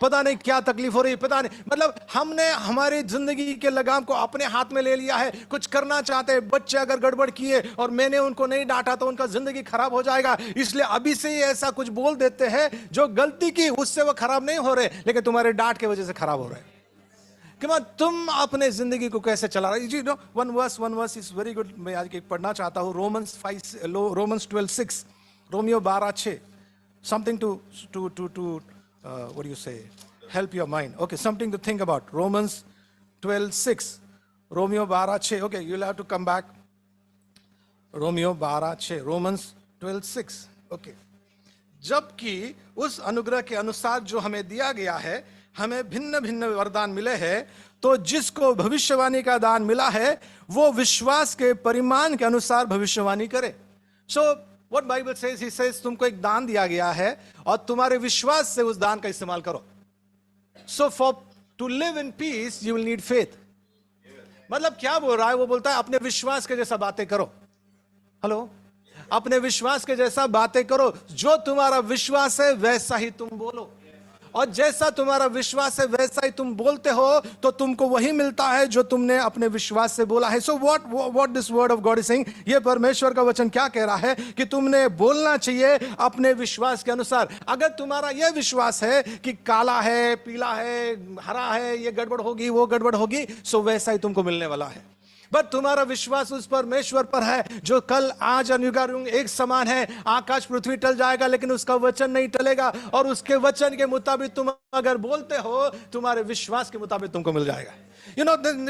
पता नहीं क्या तकलीफ हो रही, पता नहीं, मतलब हमने हमारी जिंदगी के लगाम को अपने हाथ में ले लिया है। कुछ करना चाहते हैं, बच्चे अगर गड़बड़ किए और मैंने उनको नहीं डांटा तो उनका जिंदगी खराब हो जाएगा, इसलिए अभी से ही ऐसा कुछ बोल देते हैं। जो गलती की उससे वो खराब नहीं हो रहे, लेकिन तुम्हारे डांट के वजह से खराब हो रहे हैं। कि तुम अपने जिंदगी को कैसे चला रहे? जी no, one verse is very good. मैं आज एक पढ़ना चाहता हूँ, रोमन्स 12:6, रोमियो 12:6, something to what do you say, help your mind. Okay, something to think about. Romans 12:6, Romeo 12:6. Okay, you'll have to come back. Romeo 12:6, Romans 12:6. Okay. जबकि उस अनुग्रह के अनुसार जो हमें दिया गया है, हमें भिन्न भिन्न वरदान मिले हैं, तो जिसको भविष्यवाणी का दान मिला है वो विश्वास के परिमाण के अनुसार भविष्यवाणी करे। So What Bible says, he says तुमको एक दान दिया गया है और तुम्हारे विश्वास से उस दान का इस्तेमाल करो। So to live in peace you will need faith. मतलब क्या बोल रहा है? वो बोलता है अपने विश्वास के जैसा बातें करो। हेलो, अपने विश्वास के जैसा बातें करो, जो तुम्हारा विश्वास है वैसा ही तुम बोलो, और जैसा तुम्हारा विश्वास है वैसा ही तुम बोलते हो तो तुमको वही मिलता है जो तुमने अपने विश्वास से बोला है। So what this word of God is saying, ये परमेश्वर का वचन क्या कह रहा है कि तुमने बोलना चाहिए अपने विश्वास के अनुसार। अगर तुम्हारा यह विश्वास है कि काला है, पीला है, हरा है, ये गड़बड़ होगी, वो गड़बड़ होगी, सो वैसा ही तुमको मिलने वाला है। बट तुम्हारा विश्वास उस परमेश्वर पर है जो कल आज और युगानुयुग एक समान है। आकाश पृथ्वी टल जाएगा लेकिन उसका वचन नहीं टलेगा, और उसके वचन के मुताबिक तुम अगर बोलते हो, तुम्हारे विश्वास के मुताबिक तुमको मिल जाएगा। You know, in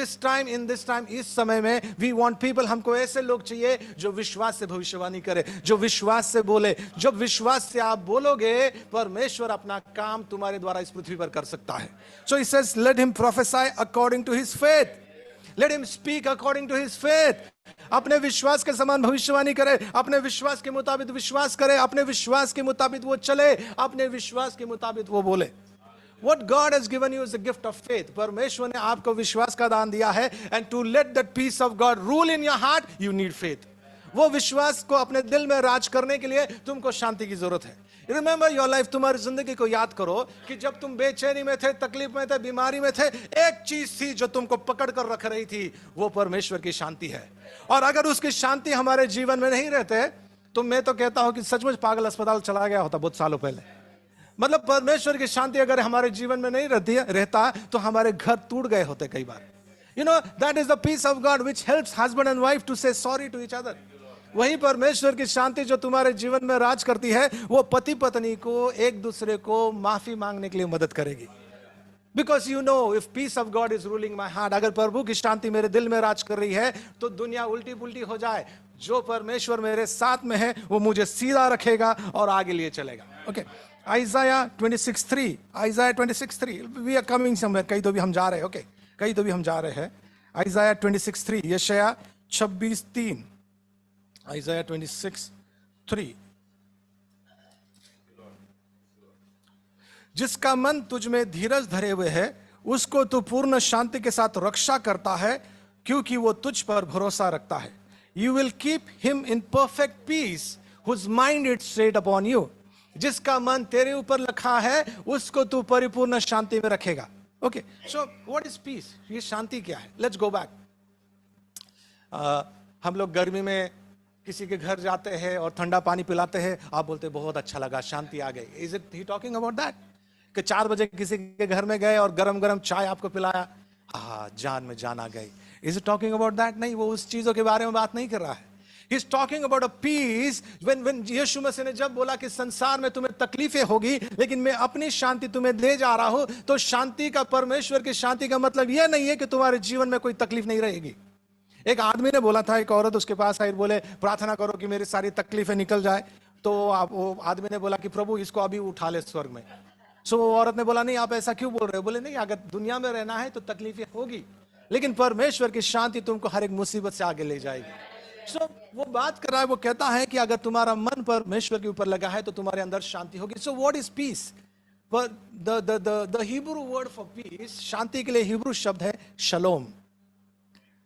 this time, इस समय में we want people, हमको ऐसे लोग चाहिए जो विश्वास से भविष्यवाणी करे, जो विश्वास से बोले। जब विश्वास से आप बोलोगे, परमेश्वर अपना काम तुम्हारे द्वारा इस पृथ्वी पर कर सकता है। So he says, let him prophesy according to his faith. Let him speak according to his faith. अपने विश्वास के समान भविष्यवाणी करे, अपने विश्वास के मुताबिक विश्वास करे, अपने विश्वास के मुताबिक वो चले, अपने विश्वास के मुताबिक वो बोले। What God has given you is the gift of faith. परमेश्वर ने आपको विश्वास का दान दिया है, and to let that peace of God rule in your heart, you need faith. वो विश्वास को अपने दिल में राज करने के लिए तुमको शांति की जरूरत है। रिमेंबर योर लाइफ, तुम्हारी जिंदगी को याद करो कि जब तुम बेचैनी में थे, तकलीफ में थे, बीमारी में थे, एक चीज थी जो तुमको पकड़ कर रख रही थी, वो परमेश्वर की शांति है। और अगर उसकी शांति हमारे जीवन में नहीं रहते तो मैं तो कहता हूं कि सचमुच पागल अस्पताल चला गया होता बहुत सालों पहले। मतलब परमेश्वर की शांति अगर हमारे जीवन में नहीं रहता तो हमारे घर टूट गए होते कई बार। You know, that is the peace of God which helps husband and wife to say sorry to each other. वही परमेश्वर की शांति जो तुम्हारे जीवन में राज करती है, वो पति पत्नी को एक दूसरे को माफी मांगने के लिए मदद करेगी। Because you know, if peace of God is ruling my heart, अगर प्रभु की शांति मेरे दिल में राज कर रही है तो दुनिया उल्टी पुल्टी हो जाए, जो परमेश्वर मेरे साथ में है वो मुझे सीधा रखेगा और आगे लिए चलेगा। Okay, Isaiah 26:3, Isaiah 26:3, we are coming somewhere, कहीं तो भी हम जा रहे हैं। ओके, कहीं तो भी हम जा रहे हैं। Isaiah 26:3, यशायाह 26:3, Isaiah 26:3, जिसका मन तुझ में धीरज धरे हुए है उसको तू पूर्ण शांति के साथ रक्षा करता है, क्योंकि वो तुझ पर भरोसा रखता है. You will keep him in perfect peace whose mind is stayed upon you. जिसका मन तेरे ऊपर रखा है उसको तू परिपूर्ण शांति में रखेगा. Okay, so what is piece? ये शांति क्या है? Let's go back. हम लोग गर्मी में किसी के घर जाते हैं और ठंडा पानी पिलाते हैं, आप बोलते हैं बहुत अच्छा लगा, शांति आ गई. Is it he talking about that? कि 4 बजे किसी के घर में गए और गरम गरम चाय आपको पिलाया, हाँ जान में जान आ गई. Is it talking about that? नहीं, वो उस चीजों के बारे में बात नहीं कर रहा है. He is talking about a peace when यीशु मसीह ने जब बोला कि संसार में तुम्हें तकलीफें होगी लेकिन मैं अपनी शांति तुम्हें दे जा रहा हूं, तो शांति का, परमेश्वर की शांति का मतलब यह नहीं है कि तुम्हारे जीवन में कोई तकलीफ नहीं रहेगी. एक आदमी ने बोला था, एक औरत उसके पास आई, बोले प्रार्थना करो कि मेरी सारी तकलीफें निकल जाए. तो वो आदमी ने बोला कि प्रभु इसको अभी उठा ले स्वर्ग में. सो वो औरत ने बोला नहीं, आप ऐसा क्यों बोल रहे हो? बोले नहीं, अगर दुनिया में रहना है तो तकलीफें होगी, लेकिन परमेश्वर की शांति तुमको हर एक मुसीबत से आगे ले जाएगी. सो वो बात कर रहा है, वो कहता है कि अगर तुम्हारा मन परमेश्वर के ऊपर लगा है तो तुम्हारे अंदर शांति होगी. So what is peace? The Hebrew word for peace, शांति के लिए हिब्रू शब्द है शलोम.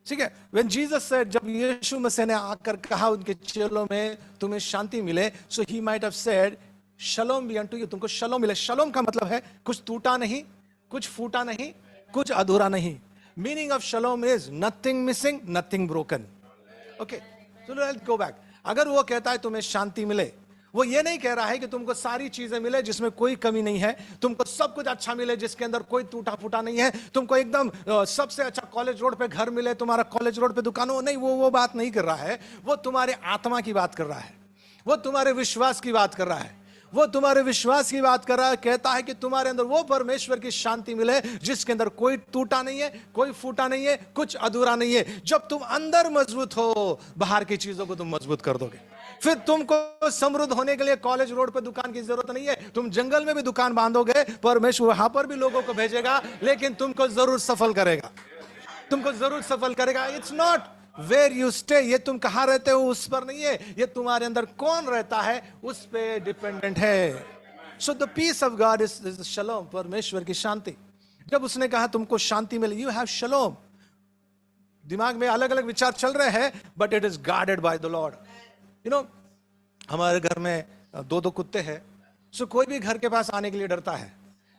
ठीक है. व्हेन जीसस सेड, जब यीशु मसीह ने आकर कहा उनके चेलों में तुम्हें शांति मिले, so he might have said shalom be unto you, तुमको शलोम मिले. शलोम का मतलब है कुछ टूटा नहीं, कुछ फूटा नहीं, कुछ अधूरा नहीं. Meaning of shalom is nothing missing, nothing broken. Okay, so let's go back. अगर वो कहता है तुम्हें शांति मिले, वो ये नहीं कह रहा है कि तुमको सारी चीजें मिले जिसमें कोई कमी नहीं है, तुमको सब कुछ अच्छा मिले जिसके अंदर कोई टूटा फूटा नहीं है, तुमको एकदम सबसे अच्छा कॉलेज रोड पे घर मिले, तुम्हारा कॉलेज रोड पे दुकान हो. नहीं, वो बात नहीं कर रहा है. वो तुम्हारे आत्मा की बात कर रहा है, वो तुम्हारे विश्वास की बात कर रहा है, वो तुम्हारे विश्वास की बात कर रहा है. कहता है कि तुम्हारे अंदर वो परमेश्वर की शांति मिले जिसके अंदर कोई टूटा नहीं है, कोई फूटा नहीं है, कुछ अधूरा नहीं है. जब तुम अंदर मजबूत हो, बाहर की चीजों को तुम मजबूत कर दोगे. फिर तुमको समृद्ध होने के लिए कॉलेज रोड पे दुकान की जरूरत नहीं है. तुम जंगल में भी दुकान बांधोगे, परमेश्वर वहां पर भी लोगों को भेजेगा, लेकिन तुमको जरूर सफल करेगा, तुमको जरूर सफल करेगा. It's not where you stay, ये तुम कहां रहते हो उस पर नहीं है, ये तुम्हारे अंदर कौन रहता है उस पे डिपेंडेंट है. So the peace of God is shalom, परमेश्वर की शांति. जब उसने कहा तुमको शांति मिले, यू हैव शलोम, दिमाग में अलग अलग विचार चल रहे हैं, but it is guarded by the Lord. You know, हमारे घर में 2 कुत्ते हैं. सो कोई भी घर के पास आने के लिए डरता है,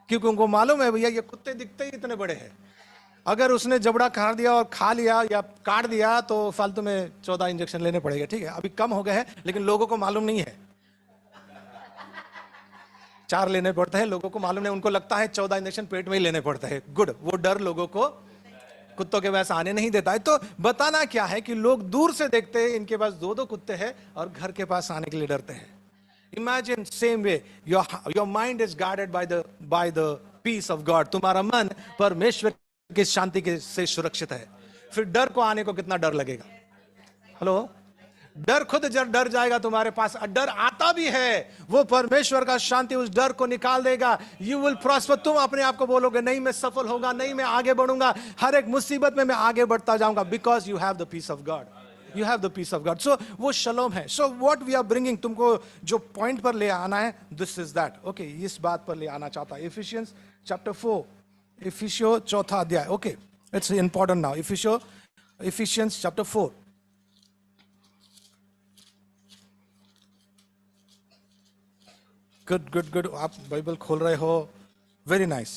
क्योंकि उनको मालूम है भैया ये कुत्ते दिखते ही इतने बड़े हैं, अगर उसने जबड़ा काट दिया और खा लिया या काट दिया तो फालतू में 14 इंजेक्शन लेने पड़ेगा. ठीक है, अभी कम हो गए हैं, लेकिन लोगों को मालूम नहीं है. 4 लेने पड़ते हैं, लोगों को मालूम नहीं, उनको लगता है 14 इंजेक्शन पेट में ही लेने पड़ते हैं. गुड, वो डर लोगों को कुत्तों के पास आने नहीं देता है. तो बताना क्या है कि लोग दूर से देखते हैं इनके पास 2 कुत्ते हैं और घर के पास आने के लिए डरते हैं. Imagine same way your mind is guarded by the peace of God. तुम्हारा मन परमेश्वर की शांति के से सुरक्षित है. फिर डर को आने को कितना डर लगेगा? हेलो, डर खुद जब डर जाएगा तुम्हारे पास. डर आता भी है, वो परमेश्वर का शांति उस डर को निकाल देगा. You will prosper. तुम अपने आप को बोलोगे नहीं मैं सफल होगा, नहीं मैं आगे बढ़ूंगा, हर एक मुसीबत में मैं आगे बढ़ता जाऊंगा, because you have the peace of God. You have the peace of God. So वो शलोम है. So what we are bringing, तुमको जो पॉइंट पर ले आना है, दिस इज दैट. ओके, इस बात पर ले आना चाहता है. इफिशियंस चैप्टर 4, इफिसियो 4 अध्याय. Okay, it's important now. Efficiency chapter 4. Good good good, आप बाइबल खोल रहे हो, वेरी नाइस.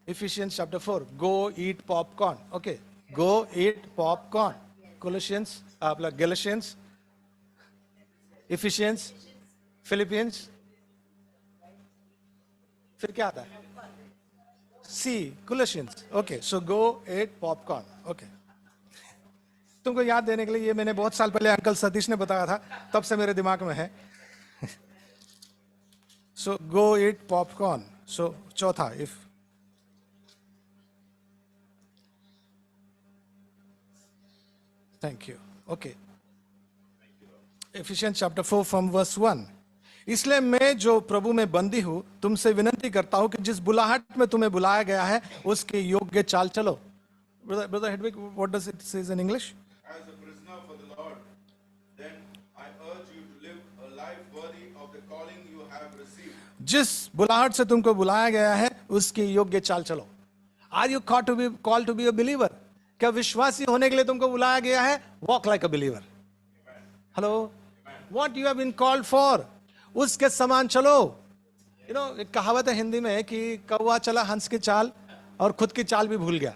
इफिशियंस चैप्टर 4, गो ईट पॉपकॉर्न. ओके, गो ईट पॉपकॉर्न. कोलोसियंस, गैलेशियंस, इफिशियंस, फिलिपियंस, फिर क्या आता है? सी, कोलोसियंस. ओके, सो गो ईट पॉपकॉर्न. ओके, तुमको याद देने के लिए ये मैंने बहुत साल पहले अंकल सतीश ने बताया था, तब से मेरे दिमाग में है. So go eat popcorn. So चौथा, if thank you. Okay. Ephesians chapter 4 from verse 1. इसलिए मैं जो प्रभु में बंदी हूं तुमसे विनती करता हूं कि जिस बुलाहट में तुम्हें बुलाया गया है उसके योग्य चाल चलो. Brother Hedwig, what does it say in English? As a prisoner for the Lord, then I urge you to live a life worthy of the calling you have received. जिस बुलाहट से तुमको बुलाया गया है उसके योग्य चाल चलो. Are you called to be a believer? क्या विश्वासी होने के लिए तुमको बुलाया गया है? Walk like a believer. Hello? What you have been called for? उसके समान चलो. You know, एक कहावत है हिंदी में कि कौवा चला हंस की चाल और खुद की चाल भी भूल गया.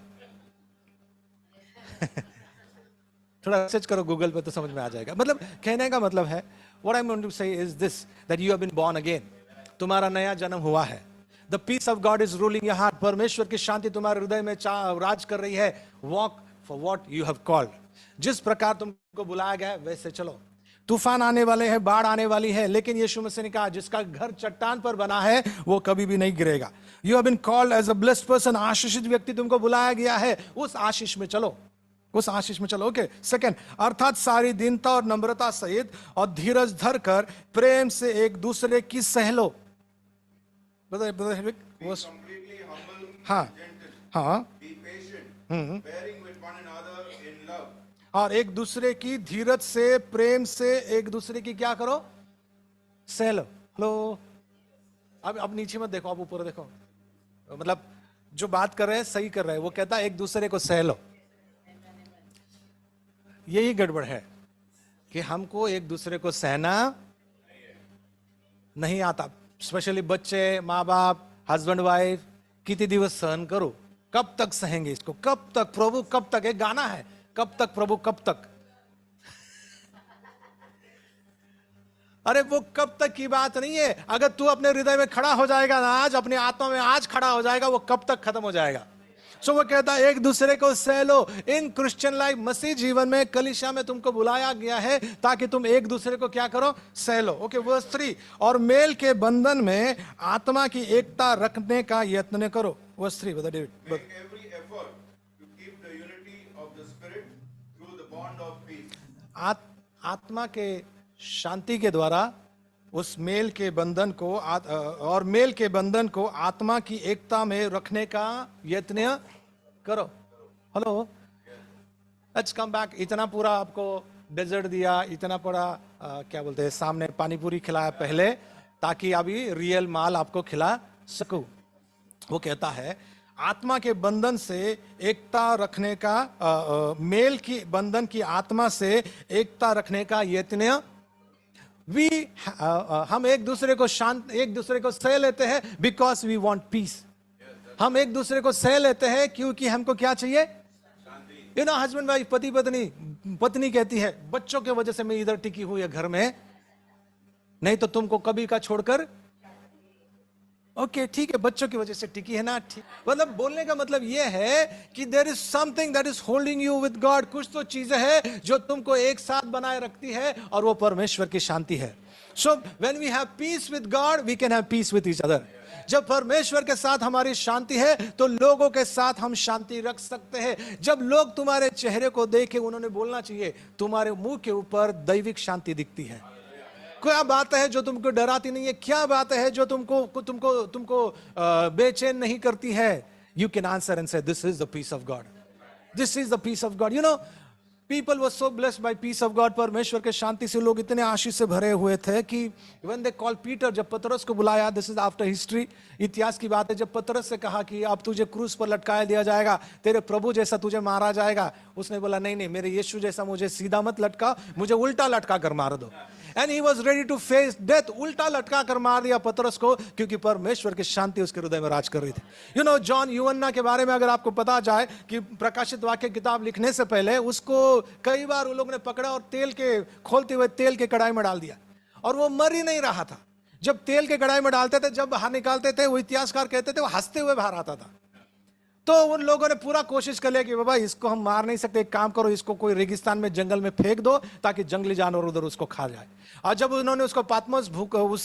थोड़ा सर्च करो गूगल पे तो समझ में आ जाएगा. मतलब कहने का मतलब है, what I'm going to say is this, that you have been born again. तुम्हारा नया जन्म हुआ है. The peace of God is ruling your heart. परमेश्वर की शांति तुम्हारे हृदय में राज कर रही है. Walk for what you have called. जिस प्रकार तुमको बुलाया गया है वैसे चलो. तूफान आने वाले हैं, बाढ़ आने वाली है, लेकिन यीशु मसीह ने कहा जिसका घर चट्टान पर बना है वो कभी भी नहीं गिरेगा. You have been called as a blessed person. आशीषित व्यक्ति तुमको बुलाया गया है. उस आशीष में चलो. उस आशीष में चलो. ओके. सेकंड, अर्थात सारी दीनता और नम्रता सहित और धीरज धरकर प्रेम से एक दूसरे की सह लो. Be completely humble, हाँ, gentle. हाँ. Be patient, bearing with one another in love. और एक दूसरे की धीरज से, प्रेम से एक दूसरे की क्या करो? सह लो. हेलो. अब नीचे मत देखो, आप ऊपर देखो. मतलब जो बात कर रहे हैं सही कर रहे हैं. वो कहता है एक दूसरे को सह लो. यही गड़बड़ है कि हमको एक दूसरे को सहना नहीं आता. स्पेशली बच्चे, माँ बाप, हस्बैंड वाइफ. कितने दिवस सहन करो? कब तक सहेंगे इसको? कब तक प्रभु, कब तक? एक गाना है, कब तक प्रभु, कब तक. अरे वो कब तक की बात नहीं है. अगर तू अपने हृदय में खड़ा हो जाएगा ना, आज अपनी आत्मा में आज खड़ा हो जाएगा, वो कब तक खत्म हो जाएगा. सो वो कहता है एक दूसरे को सह लो. इन क्रिश्चियन लाइफ, मसीह जीवन में, कलीसिया में तुमको बुलाया गया है ताकि तुम एक दूसरे को क्या करो? सह लो. ओके. वर्स 3, और मेल के बंधन में आत्मा की एकता रखने का यत्न करो. वर्स 3, बता David. Make every effort to keep the unity of the Spirit through the bond of peace. आत्मा के शांति के द्वारा उस मेल के बंधन को और मेल के बंधन को आत्मा की एकता में रखने का यत्न करो. हेलो. Let's come back. इतना पूरा आपको डेजर्ट दिया, इतना पूरा क्या बोलते हैं, सामने पानी पूरी खिलाया पहले, ताकि अभी रियल माल आपको खिला सकूं. वो कहता है आत्मा के बंधन से एकता रखने का, मेल की बंधन की आत्मा से एकता रखने का यत्न. हम एक दूसरे को एक दूसरे को सह लेते हैं बिकॉज वी वॉन्ट पीस. हम एक दूसरे को सह लेते हैं क्योंकि हमको क्या चाहिए? यू नो, हस्बैंड वाइफ, पति पत्नी. पत्नी कहती है बच्चों के वजह से मैं इधर टिकी हुई है घर में, नहीं तो तुमको कभी का छोड़कर. ओके, ठीक है, बच्चों की वजह से टिकी है ना. ठीक. मतलब बोलने का मतलब यह है कि there is something that is holding you with God. कुछ तो चीजें हैं जो तुमको एक साथ बनाए रखती है, और वो परमेश्वर की शांति है. So when we have peace with God, we can have peace with each other. जब परमेश्वर के साथ हमारी शांति है तो लोगों के साथ हम शांति रख सकते हैं. जब लोग तुम्हारे चेहरे को देखे, उन्होंने बोलना चाहिए तुम्हारे मुंह के ऊपर दैविक शांति दिखती है. क्या बात है जो तुमको डराती नहीं है? क्या बात है जो तुमको तुमको तुमको बेचैन नहीं करती है? You can answer and say this is the peace of God. This is the peace of God. You know, people were so blessed by peace of God. परमेश्वर के शांति से लोग इतने आशीष से भरे हुए थे कि व्हेन दे कॉल पीटर, जब पतरस को बुलाया, दिस इज आफ्टर हिस्ट्री, इतिहास की बात है, जब पतरस से कहा कि अब तुझे क्रूस पर लटकाया दिया जाएगा, तेरे प्रभु जैसा तुझे मारा जाएगा, उसने बोला नहीं नहीं, मेरे यीशु जैसा मुझे सीधा मत लटका, मुझे उल्टा लटका कर मार दो. And he was ready to face death. उल्टा लटका कर मार दिया पतरस को, क्योंकि परमेश्वर की शांति उसके हृदय में राज कर रही थी. यू नो, जॉन यूहन्ना के बारे में अगर आपको पता जाए कि प्रकाशित वाक्य किताब लिखने से पहले उसको कई बार उन लोगों ने पकड़ा और तेल के खोलते हुए तेल के कढ़ाई में डाल दिया, और वो मर ही नहीं रहा था. जब तेल के कढ़ाई में डालते थे, जब बाहर निकालते थे, वो इतिहासकार कहते थे वो हंसते हुए बाहर आता था. तो उन लोगों ने पूरा कोशिश कर लिया कि बाबा इसको हम मार नहीं सकते, एक काम करो, इसको कोई रेगिस्तान में, जंगल में फेंक दो ताकि जंगली जानवर उधर उसको खा जाए. और जब उन्होंने उसको पातमोस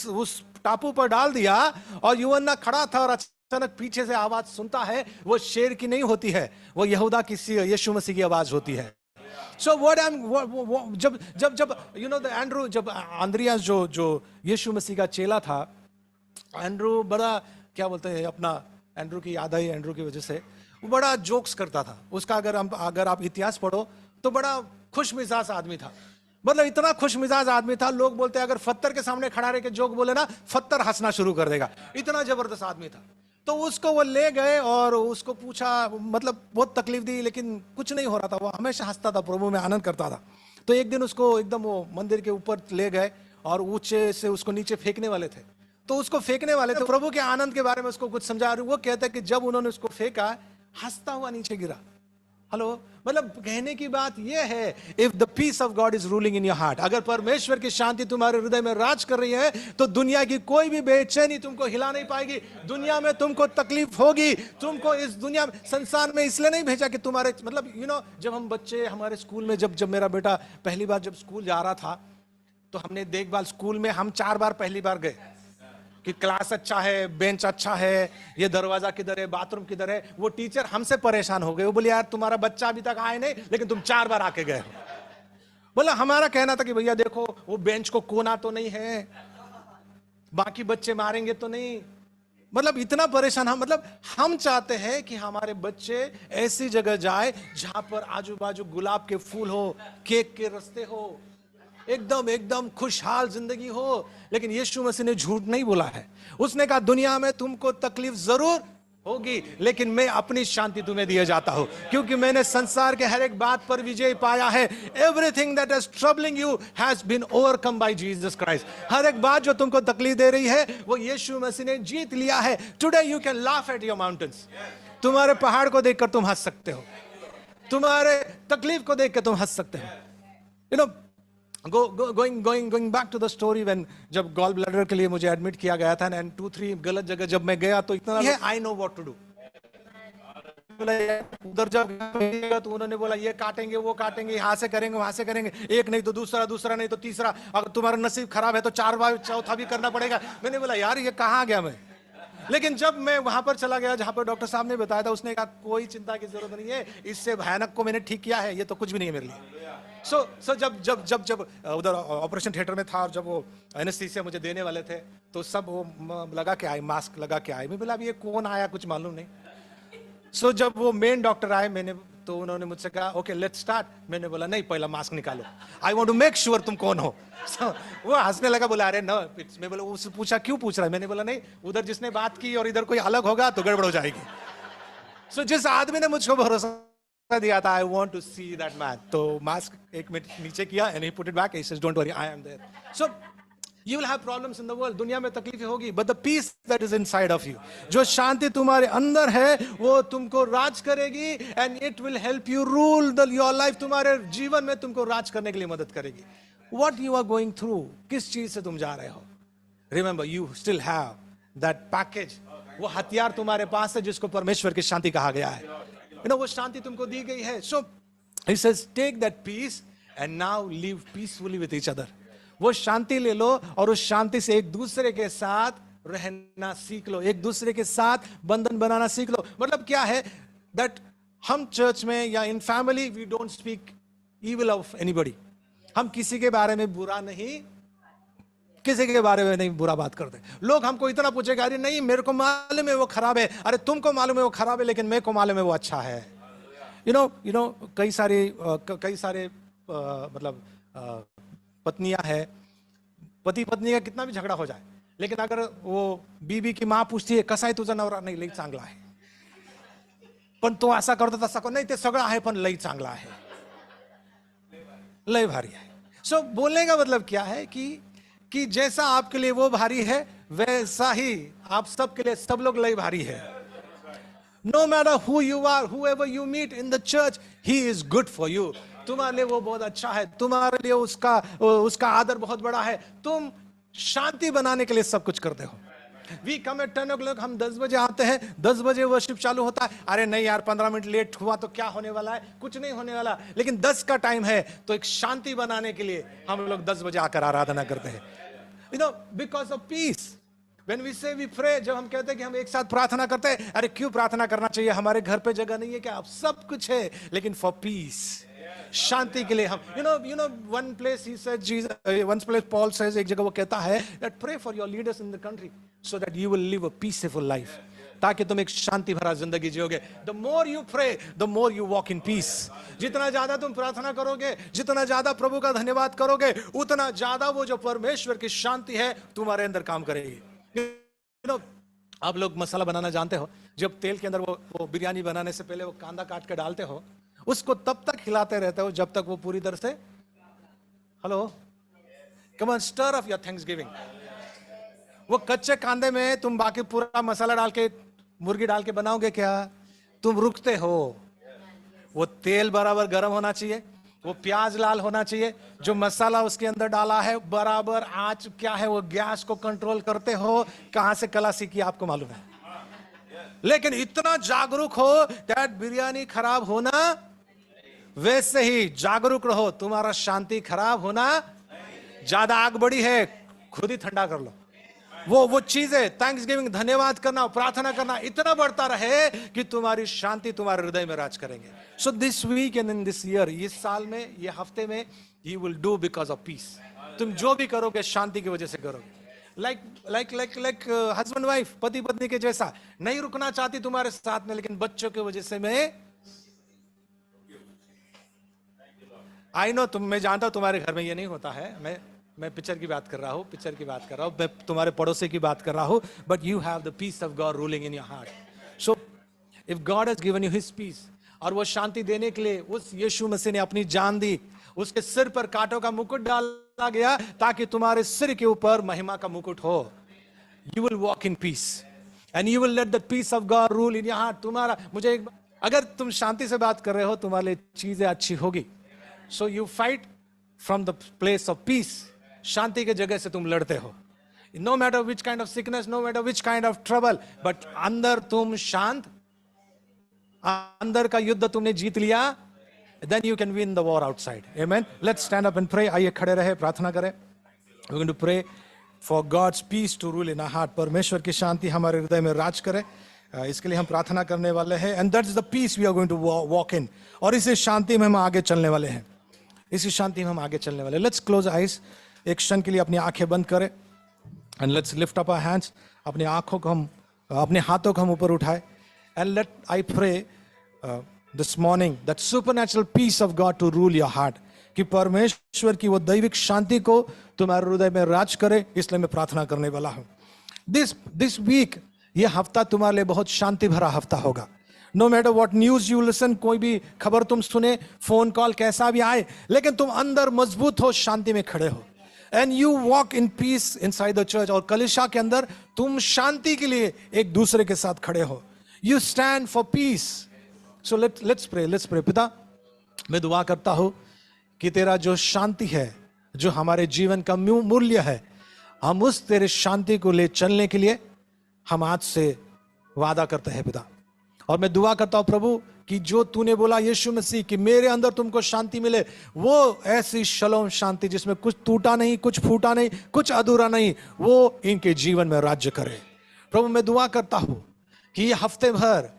उस टापू पर डाल दिया, और यूहन्ना खड़ा था, और अचानक पीछे से आवाज सुनता है, वो शेर की नहीं होती है, वो यहूदा की, यीशु मसीह की आवाज होती है. So जब यू नो द एंड्रू, जब आंद्रियास जो यीशु मसीह का चेला था, एंड्रू बड़ा क्या बोलते हैं, अपना एंड्रू की याद आई एंड्रू की वजह से, वो बड़ा जोक्स करता था। उसका अगर आप इतिहास पढ़ो तो बड़ा खुश मिजाज आदमी था। मतलब इतना खुश मिजाज आदमी था, लोग बोलते अगर पत्थर के सामने खड़ा रह के जोक बोले ना, पत्थर हंसना शुरू कर देगा, इतना जबरदस्त आदमी था। तो उसको वो ले गए और उसको पूछा, मतलब बहुत तकलीफ दी, लेकिन कुछ नहीं हो रहा था। वो हमेशा हंसता था, प्रभु में आनंद करता था। तो एक दिन उसको एकदम वो मंदिर के ऊपर ले गए और ऊंचे से उसको नीचे फेंकने वाले थे। तो उसको फेंकने वाले थे, प्रभु के आनंद के बारे में उसको कुछ समझा रहे। वो कहता है कि जब उन्होंने उसको फेंका, हंसता हुआ नीचे गिरा। हेलो, मतलब कहने की बात यह है, if the peace of God is ruling in your heart, अगर परमेश्वर की शांति तुम्हारे हृदय में राज कर रही है, तो दुनिया की कोई भी बेचैनी तुमको हिला नहीं पाएगी। दुनिया में तुमको तकलीफ होगी, तुमको इस दुनिया में, संसार में इसलिए नहीं भेजा कि तुम्हारे, मतलब जब हम बच्चे हमारे स्कूल में, जब मेरा बेटा पहली बार जब स्कूल जा रहा था, तो हमने देखभाल स्कूल में हम 4 बार पहली बार गए कि क्लास अच्छा है, बेंच अच्छा है, ये दरवाजा किधर है, बाथरूम किधर है। वो टीचर हमसे परेशान हो गए। वो बोले यार तुम्हारा बच्चा अभी तक आए नहीं, लेकिन तुम 4 बार आके गए हो। बोला हमारा कहना था कि भैया देखो वो बेंच को कोना तो नहीं है, बाकी बच्चे मारेंगे तो नहीं। मतलब इतना परेशान मतलब हम चाहते हैं कि हमारे बच्चे ऐसी जगह जाए जहां पर आजू बाजू गुलाब के फूल हो, केक के रास्ते हो, एकदम खुशहाल जिंदगी हो। लेकिन यीशु मसीह ने झूठ नहीं बोला है। उसने कहा दुनिया में तुमको तकलीफ जरूर होगी, लेकिन मैं अपनी शांति तुम्हें दिए जाता हूं, क्योंकि मैंने संसार के हर एक बात पर विजय पाया है। Everything that is troubling you has been overcome by Jesus Christ. हर एक बात जो तुमको तकलीफ दे रही है, वो यीशु मसीह ने जीत लिया है। Today you can laugh at your mountains. तुम्हारे पहाड़ को देखकर तुम हंस सकते हो, तुम्हारे तकलीफ को देखकर तुम हंस सकते हो। Going back to the story, when जब गॉल ब्लैडर के लिए मुझे एडमिट किया गया था, एंड 2-3 गलत जगह जब मैं गया, तो इतना I know what to do. उधर जब तो उन्होंने बोला ये काटेंगे, वो काटेंगे, यहाँ से करेंगे, वहां से करेंगे, एक नहीं तो दूसरा, दूसरा नहीं तो तीसरा, अगर तुम्हारा नसीब खराब है तो 4 बार चौथा भी करना पड़ेगा। मैंने बोला यार ये कहाँ गया मैं। लेकिन जब मैं वहां पर चला गया जहां पर डॉक्टर साहब ने बताया था, उसने कहा कोई चिंता की जरूरत नहीं है, इससे भयानक को मैंने ठीक किया है, ये तो कुछ भी नहीं है मेरे लिए। सो जब उधर ऑपरेशन थिएटर में था और जब वो एनेस्थीसिया मुझे देने वाले थे, तो सब वो लगा के आए, मास्क लगा के आए। मैं बोला अब ये कौन आया कुछ मालूम नहीं। सो जब वो मेन डॉक्टर आए, तो उन्होंने मुझसे कहा ओके लेट्स स्टार्ट। मैंने बोला नहीं, पहला मास्क निकालो, I want to make sure तुम कौन हो। वो हंसने लगा, बोला अरे नो। मैं बोला, उससे पूछा क्यों पूछ रहा है। मैंने बोला नहीं, उधर जिसने बात की और इधर कोई अलग होगा तो गड़बड़ हो जाएगी। सो जिस आदमी ने मुझको भरोसा दिया था, I want to see that man. तो मास्क 1 मिनट नीचे किया and he put it back, he says don't worry, I am there. So You will have problems in the world. दुनिया में तकलीफें होगी, but the peace that is inside of you, जो शांति तुम्हारे अंदर है, वो तुमको राज करेगी, and it will help you rule your life. तुम्हारे जीवन में तुमको राज करने के लिए मदद करेगी। What you are going through, किस चीज से तुम जा रहे हो, remember you still have that package. वो हथियार तुम्हारे पास है जिसको परमेश्वर की शांति कहा गया है। वो शांति तुमको दी गई है। So he says take that peace and now live peacefully with each other. वो शांति ले लो और उस शांति से एक दूसरे के साथ रहना सीख लो, एक दूसरे के साथ बंधन बनाना सीख लो। मतलब क्या है, दैट हम चर्च में या in family we don't speak evil of anybody. हम किसी के बारे में बुरा नहीं, किसी के बारे में नहीं बुरा बात करते। लोग हमको इतना पूछेगा, अरे नहीं मेरे को मालूम है वो खराब है, अरे तुमको मालूम है वो खराब है, लेकिन मेरे को मालूम है वो अच्छा है। यू नो कई सारे मतलब पत्नियां है, पति पत्नी का कितना भी झगड़ा हो जाए, लेकिन अगर वो बीबी की माँ पूछती है कसा आहे तुझा नवरा, नाही लई चांगला आहे, पण तो असा करतो तसा करतो, नाही ते सगळं आहे पण लई चांगला आहे, लई भारी है। सो बोलने का मतलब क्या है कि जैसा आपके लिए वो भारी है, वैसा ही आप सबके लिए सब लोग लई भारी है। No matter who you are, whoever you meet in the church, he is good for you. तुम्हारे लिए वो बहुत अच्छा है, तुम्हारे लिए उसका आदर बहुत बड़ा है। तुम शांति बनाने के लिए सब कुछ करते हो। We come at 10 o'clock, हम 10 बजे आते हैं, 10 बजे वर्शिप चालू होता है। अरे नहीं यार 15 मिनट लेट हुआ तो क्या होने वाला है, कुछ नहीं होने वाला। लेकिन 10 का टाइम है तो एक शांति बनाने के लिए हम लोग 10 बजे आकर आराधना करते हैं। Because of peace. When we say we pray, जब हम कहते हैं कि हम एक साथ प्रार्थना करते हैं, अरे क्यों प्रार्थना करना चाहिए, हमारे घर पे जगह नहीं है क्या, आप सब कुछ है, लेकिन for peace, शांति के लिए हम one place he said, one place Paul says, एक जगह वो कहता है that pray for your leaders in the country so that you will live a peaceful life. ताकि तुम एक शांति भरा जिंदगी जियोगे। The more you pray the more you walk in peace. जितना ज्यादा तुम प्रार्थना करोगे, जितना ज्यादा प्रभु का धन्यवाद करोगे, उतना ज्यादा वो जो परमेश्वर की शांति है तुम्हारे अंदर काम करेगी। आप लोग मसाला बनाना जानते हो, जब तेल के अंदर वो बिरयानी बनाने से पहले वो कांदा काट के डालते हो, उसको तब तक हिलाते रहते हो जब तक वो पूरी तरह से, hello come on, stir of your thanksgiving. वो कच्चे कांदे में तुम बाकी पूरा मसाला डाल के, मुर्गी डाल के बनाओगे क्या? तुम रुकते हो। वो तेल बराबर गर्म होना चाहिए, वो प्याज लाल होना चाहिए, जो मसाला उसके अंदर डाला है बराबर आंच क्या है, वो गैस को कंट्रोल करते हो। कहां से कला सीखी आपको मालूम है, लेकिन इतना जागरूक हो दैट बिरयानी खराब होना, वैसे ही जागरूक रहो तुम्हारा शांति खराब होना। ज्यादा आग बड़ी है, खुद ही ठंडा कर लो। वो चीजें, थैंक्सगिविंग, धन्यवाद करना, प्रार्थना करना इतना बढ़ता रहे कि तुम्हारी शांति तुम्हारे हृदय में राज करेंगे। So this weekend in this year, इस साल में, ये हफ्ते में, you will do because of peace. तुम जो भी करोगे शांति की वजह से करोगे। लाइक हस्बैंड वाइफ, पति पत्नी के जैसा। नहीं रुकना चाहती तुम्हारे साथ में, लेकिन बच्चों की वजह से मैं आई नो, मैं जानता हूं तुम्हारे घर में ये नहीं होता है। मैं पिक्चर की बात कर रहा हूँ, मैं तुम्हारे पड़ोसी की बात कर रहा हूँ। But you have the peace of God ruling in your heart. So if God has given you his peace, और वो शांति देने के लिए उस यीशु मसीह ने अपनी जान दी, उसके सिर पर कांटों का मुकुट डाला गया ताकि तुम्हारे सिर के ऊपर महिमा का मुकुट हो। You will walk in peace and you will let the peace of God rule in your heart. तुम्हारा, अगर तुम शांति से बात कर रहे हो, तुम्हारे लिए चीजें अच्छी होगी। So you fight from the place of peace. शांति के जगह से तुम लड़ते हो। No matter which kind of sickness, no matter which kind of trouble, but अंदर तुम शांत, अंदर का युद्ध तुमने जीत लिया, then you can win the war outside. Amen. Let's stand up and pray. आइए खड़े रहे, प्रार्थना करें। We're going to pray for God's peace to rule in our heart. परमेश्वर की शांति हमारे हृदय में राज करे, इसके लिए हम प्रार्थना करने वाले हैं। And that's the peace we are going to walk in. और इसी शांति में हम आगे चलने वाले हैं, इसी शांति में हम आगे चलने वाले हैं। Let's close eyes. एक क्षण के लिए अपनी आंखें बंद करें and let's lift up our hands. अपनी आंखों को हम, अपने हाथों को हम ऊपर उठाएं and let I pray this morning that supernatural peace of God to rule your heart. कि परमेश्वर की वो दैविक शांति को तुम्हारे हृदय में राज करे, इसलिए मैं प्रार्थना करने वाला हूं। This week, ये हफ्ता तुम्हारे लिए बहुत शांति भरा हफ्ता होगा। No matter what news you listen, कोई भी खबर तुम सुने, फोन कॉल कैसा भी आए, लेकिन तुम अंदर मजबूत हो, शांति में खड़े हो। And you walk in peace inside the church. और कलीसिया के अंदर तुम शांति के लिए एक दूसरे के साथ खड़े हो। You stand for peace. So let's pray. पिता, मैं दुआ करता हूं कि तेरा जो शांति है, जो हमारे जीवन का मूल्य है, हम उस तेरे शांति को ले चलने के लिए हम आज से वादा करते हैं पिता। और मैं दुआ करता हूं प्रभु कि जो तूने बोला यीशु मसीह कि मेरे अंदर तुमको शांति मिले, वो ऐसी शलोम शांति जिसमें कुछ टूटा नहीं, कुछ फूटा नहीं, कुछ अधूरा नहीं, वो इनके जीवन में राज्य करे। प्रभु मैं दुआ करता हूं कि ये हफ्ते भर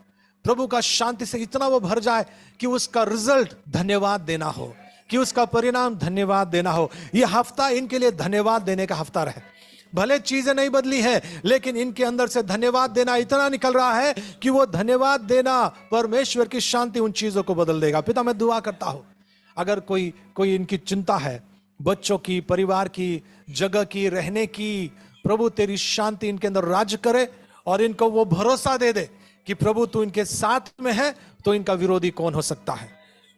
प्रभु का शांति से इतना वो भर जाए कि उसका रिजल्ट धन्यवाद देना हो, कि उसका परिणाम धन्यवाद देना हो। ये हफ्ता इनके लिए धन्यवाद देने का हफ्ता रहे। भले चीजें नहीं बदली है, लेकिन इनके अंदर से धन्यवाद देना इतना निकल रहा है कि वो धन्यवाद देना, परमेश्वर की शांति उन चीजों को बदल देगा। पिता मैं दुआ करता हूं, अगर कोई इनकी चिंता है, बच्चों की, परिवार की, जगह की, रहने की, प्रभु तेरी शांति इनके अंदर राज्य करे और इनको वो भरोसा दे दे कि प्रभु तू इनके साथ में है तो इनका विरोधी कौन हो सकता है।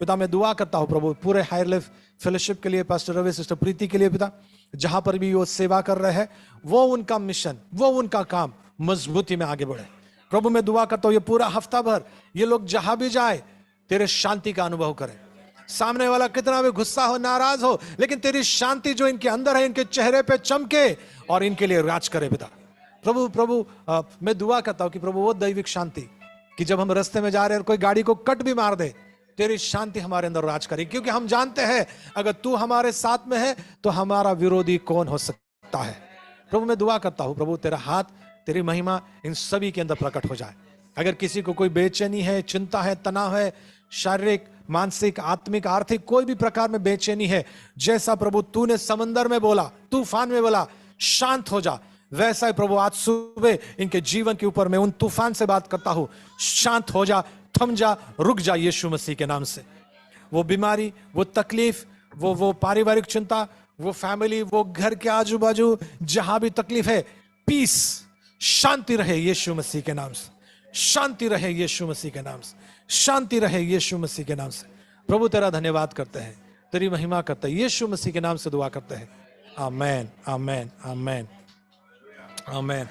पिता मैं दुआ करता हूं प्रभु पूरे हायर लाइफ फेलोशिप के लिए, पास्टर रवि, सिस्टर प्रीति के लिए पिता, जहां पर भी वो सेवा कर रहे हैं, वो उनका मिशन, वो उनका काम मजबूती में आगे बढ़े। प्रभु मैं दुआ करता हूं ये पूरा हफ्ता भर ये लोग जहां भी जाए तेरे शांति का अनुभव करें। सामने वाला कितना भी गुस्सा हो, नाराज हो, लेकिन तेरी शांति जो इनके अंदर है, इनके चेहरे पे चमके और इनके लिए राज करे पिता। प्रभु मैं दुआ करता हूं कि प्रभु वो दैविक शांति कि जब हम रास्ते में जा रहे हैं और कोई गाड़ी को कट भी मार दे, तेरी शांति हमारे अंदर राज करे, क्योंकि हम जानते हैं अगर तू हमारे साथ में है तो हमारा विरोधी कौन हो सकता है। प्रभु मैं दुआ करता हूं प्रभु तेरा हाथ, तेरी महिमा इन सभी के अंदर प्रकट हो जाए। अगर किसी को कोई बेचैनी है, चिंता है, तनाव है, शारीरिक, मानसिक, आत्मिक, आर्थिक कोई भी प्रकार में बेचैनी है, जैसा प्रभु तूने समंदर में बोला, तूफान में बोला शांत हो जा, वैसा ही प्रभु आज सुबह इनके जीवन के ऊपर मैं उन तूफान से बात करता हूं, शांत हो जा, थम जा, रुक जा यीशु मसीह के नाम से। वो बीमारी, वो तकलीफ, वो पारिवारिक चिंता, वो फैमिली, वो घर के आजू बाजू जहां भी तकलीफ है, पीस, शांति रहे यीशु मसीह के नाम से, शांति रहे यीशु मसीह के नाम से, शांति रहे यीशु मसीह के नाम से। प्रभु तेरा धन्यवाद करते हैं, तेरी महिमा करते हैं, यीशु मसीह के नाम से दुआ करते हैं। आमेन, आमेन, आमेन, आमेन।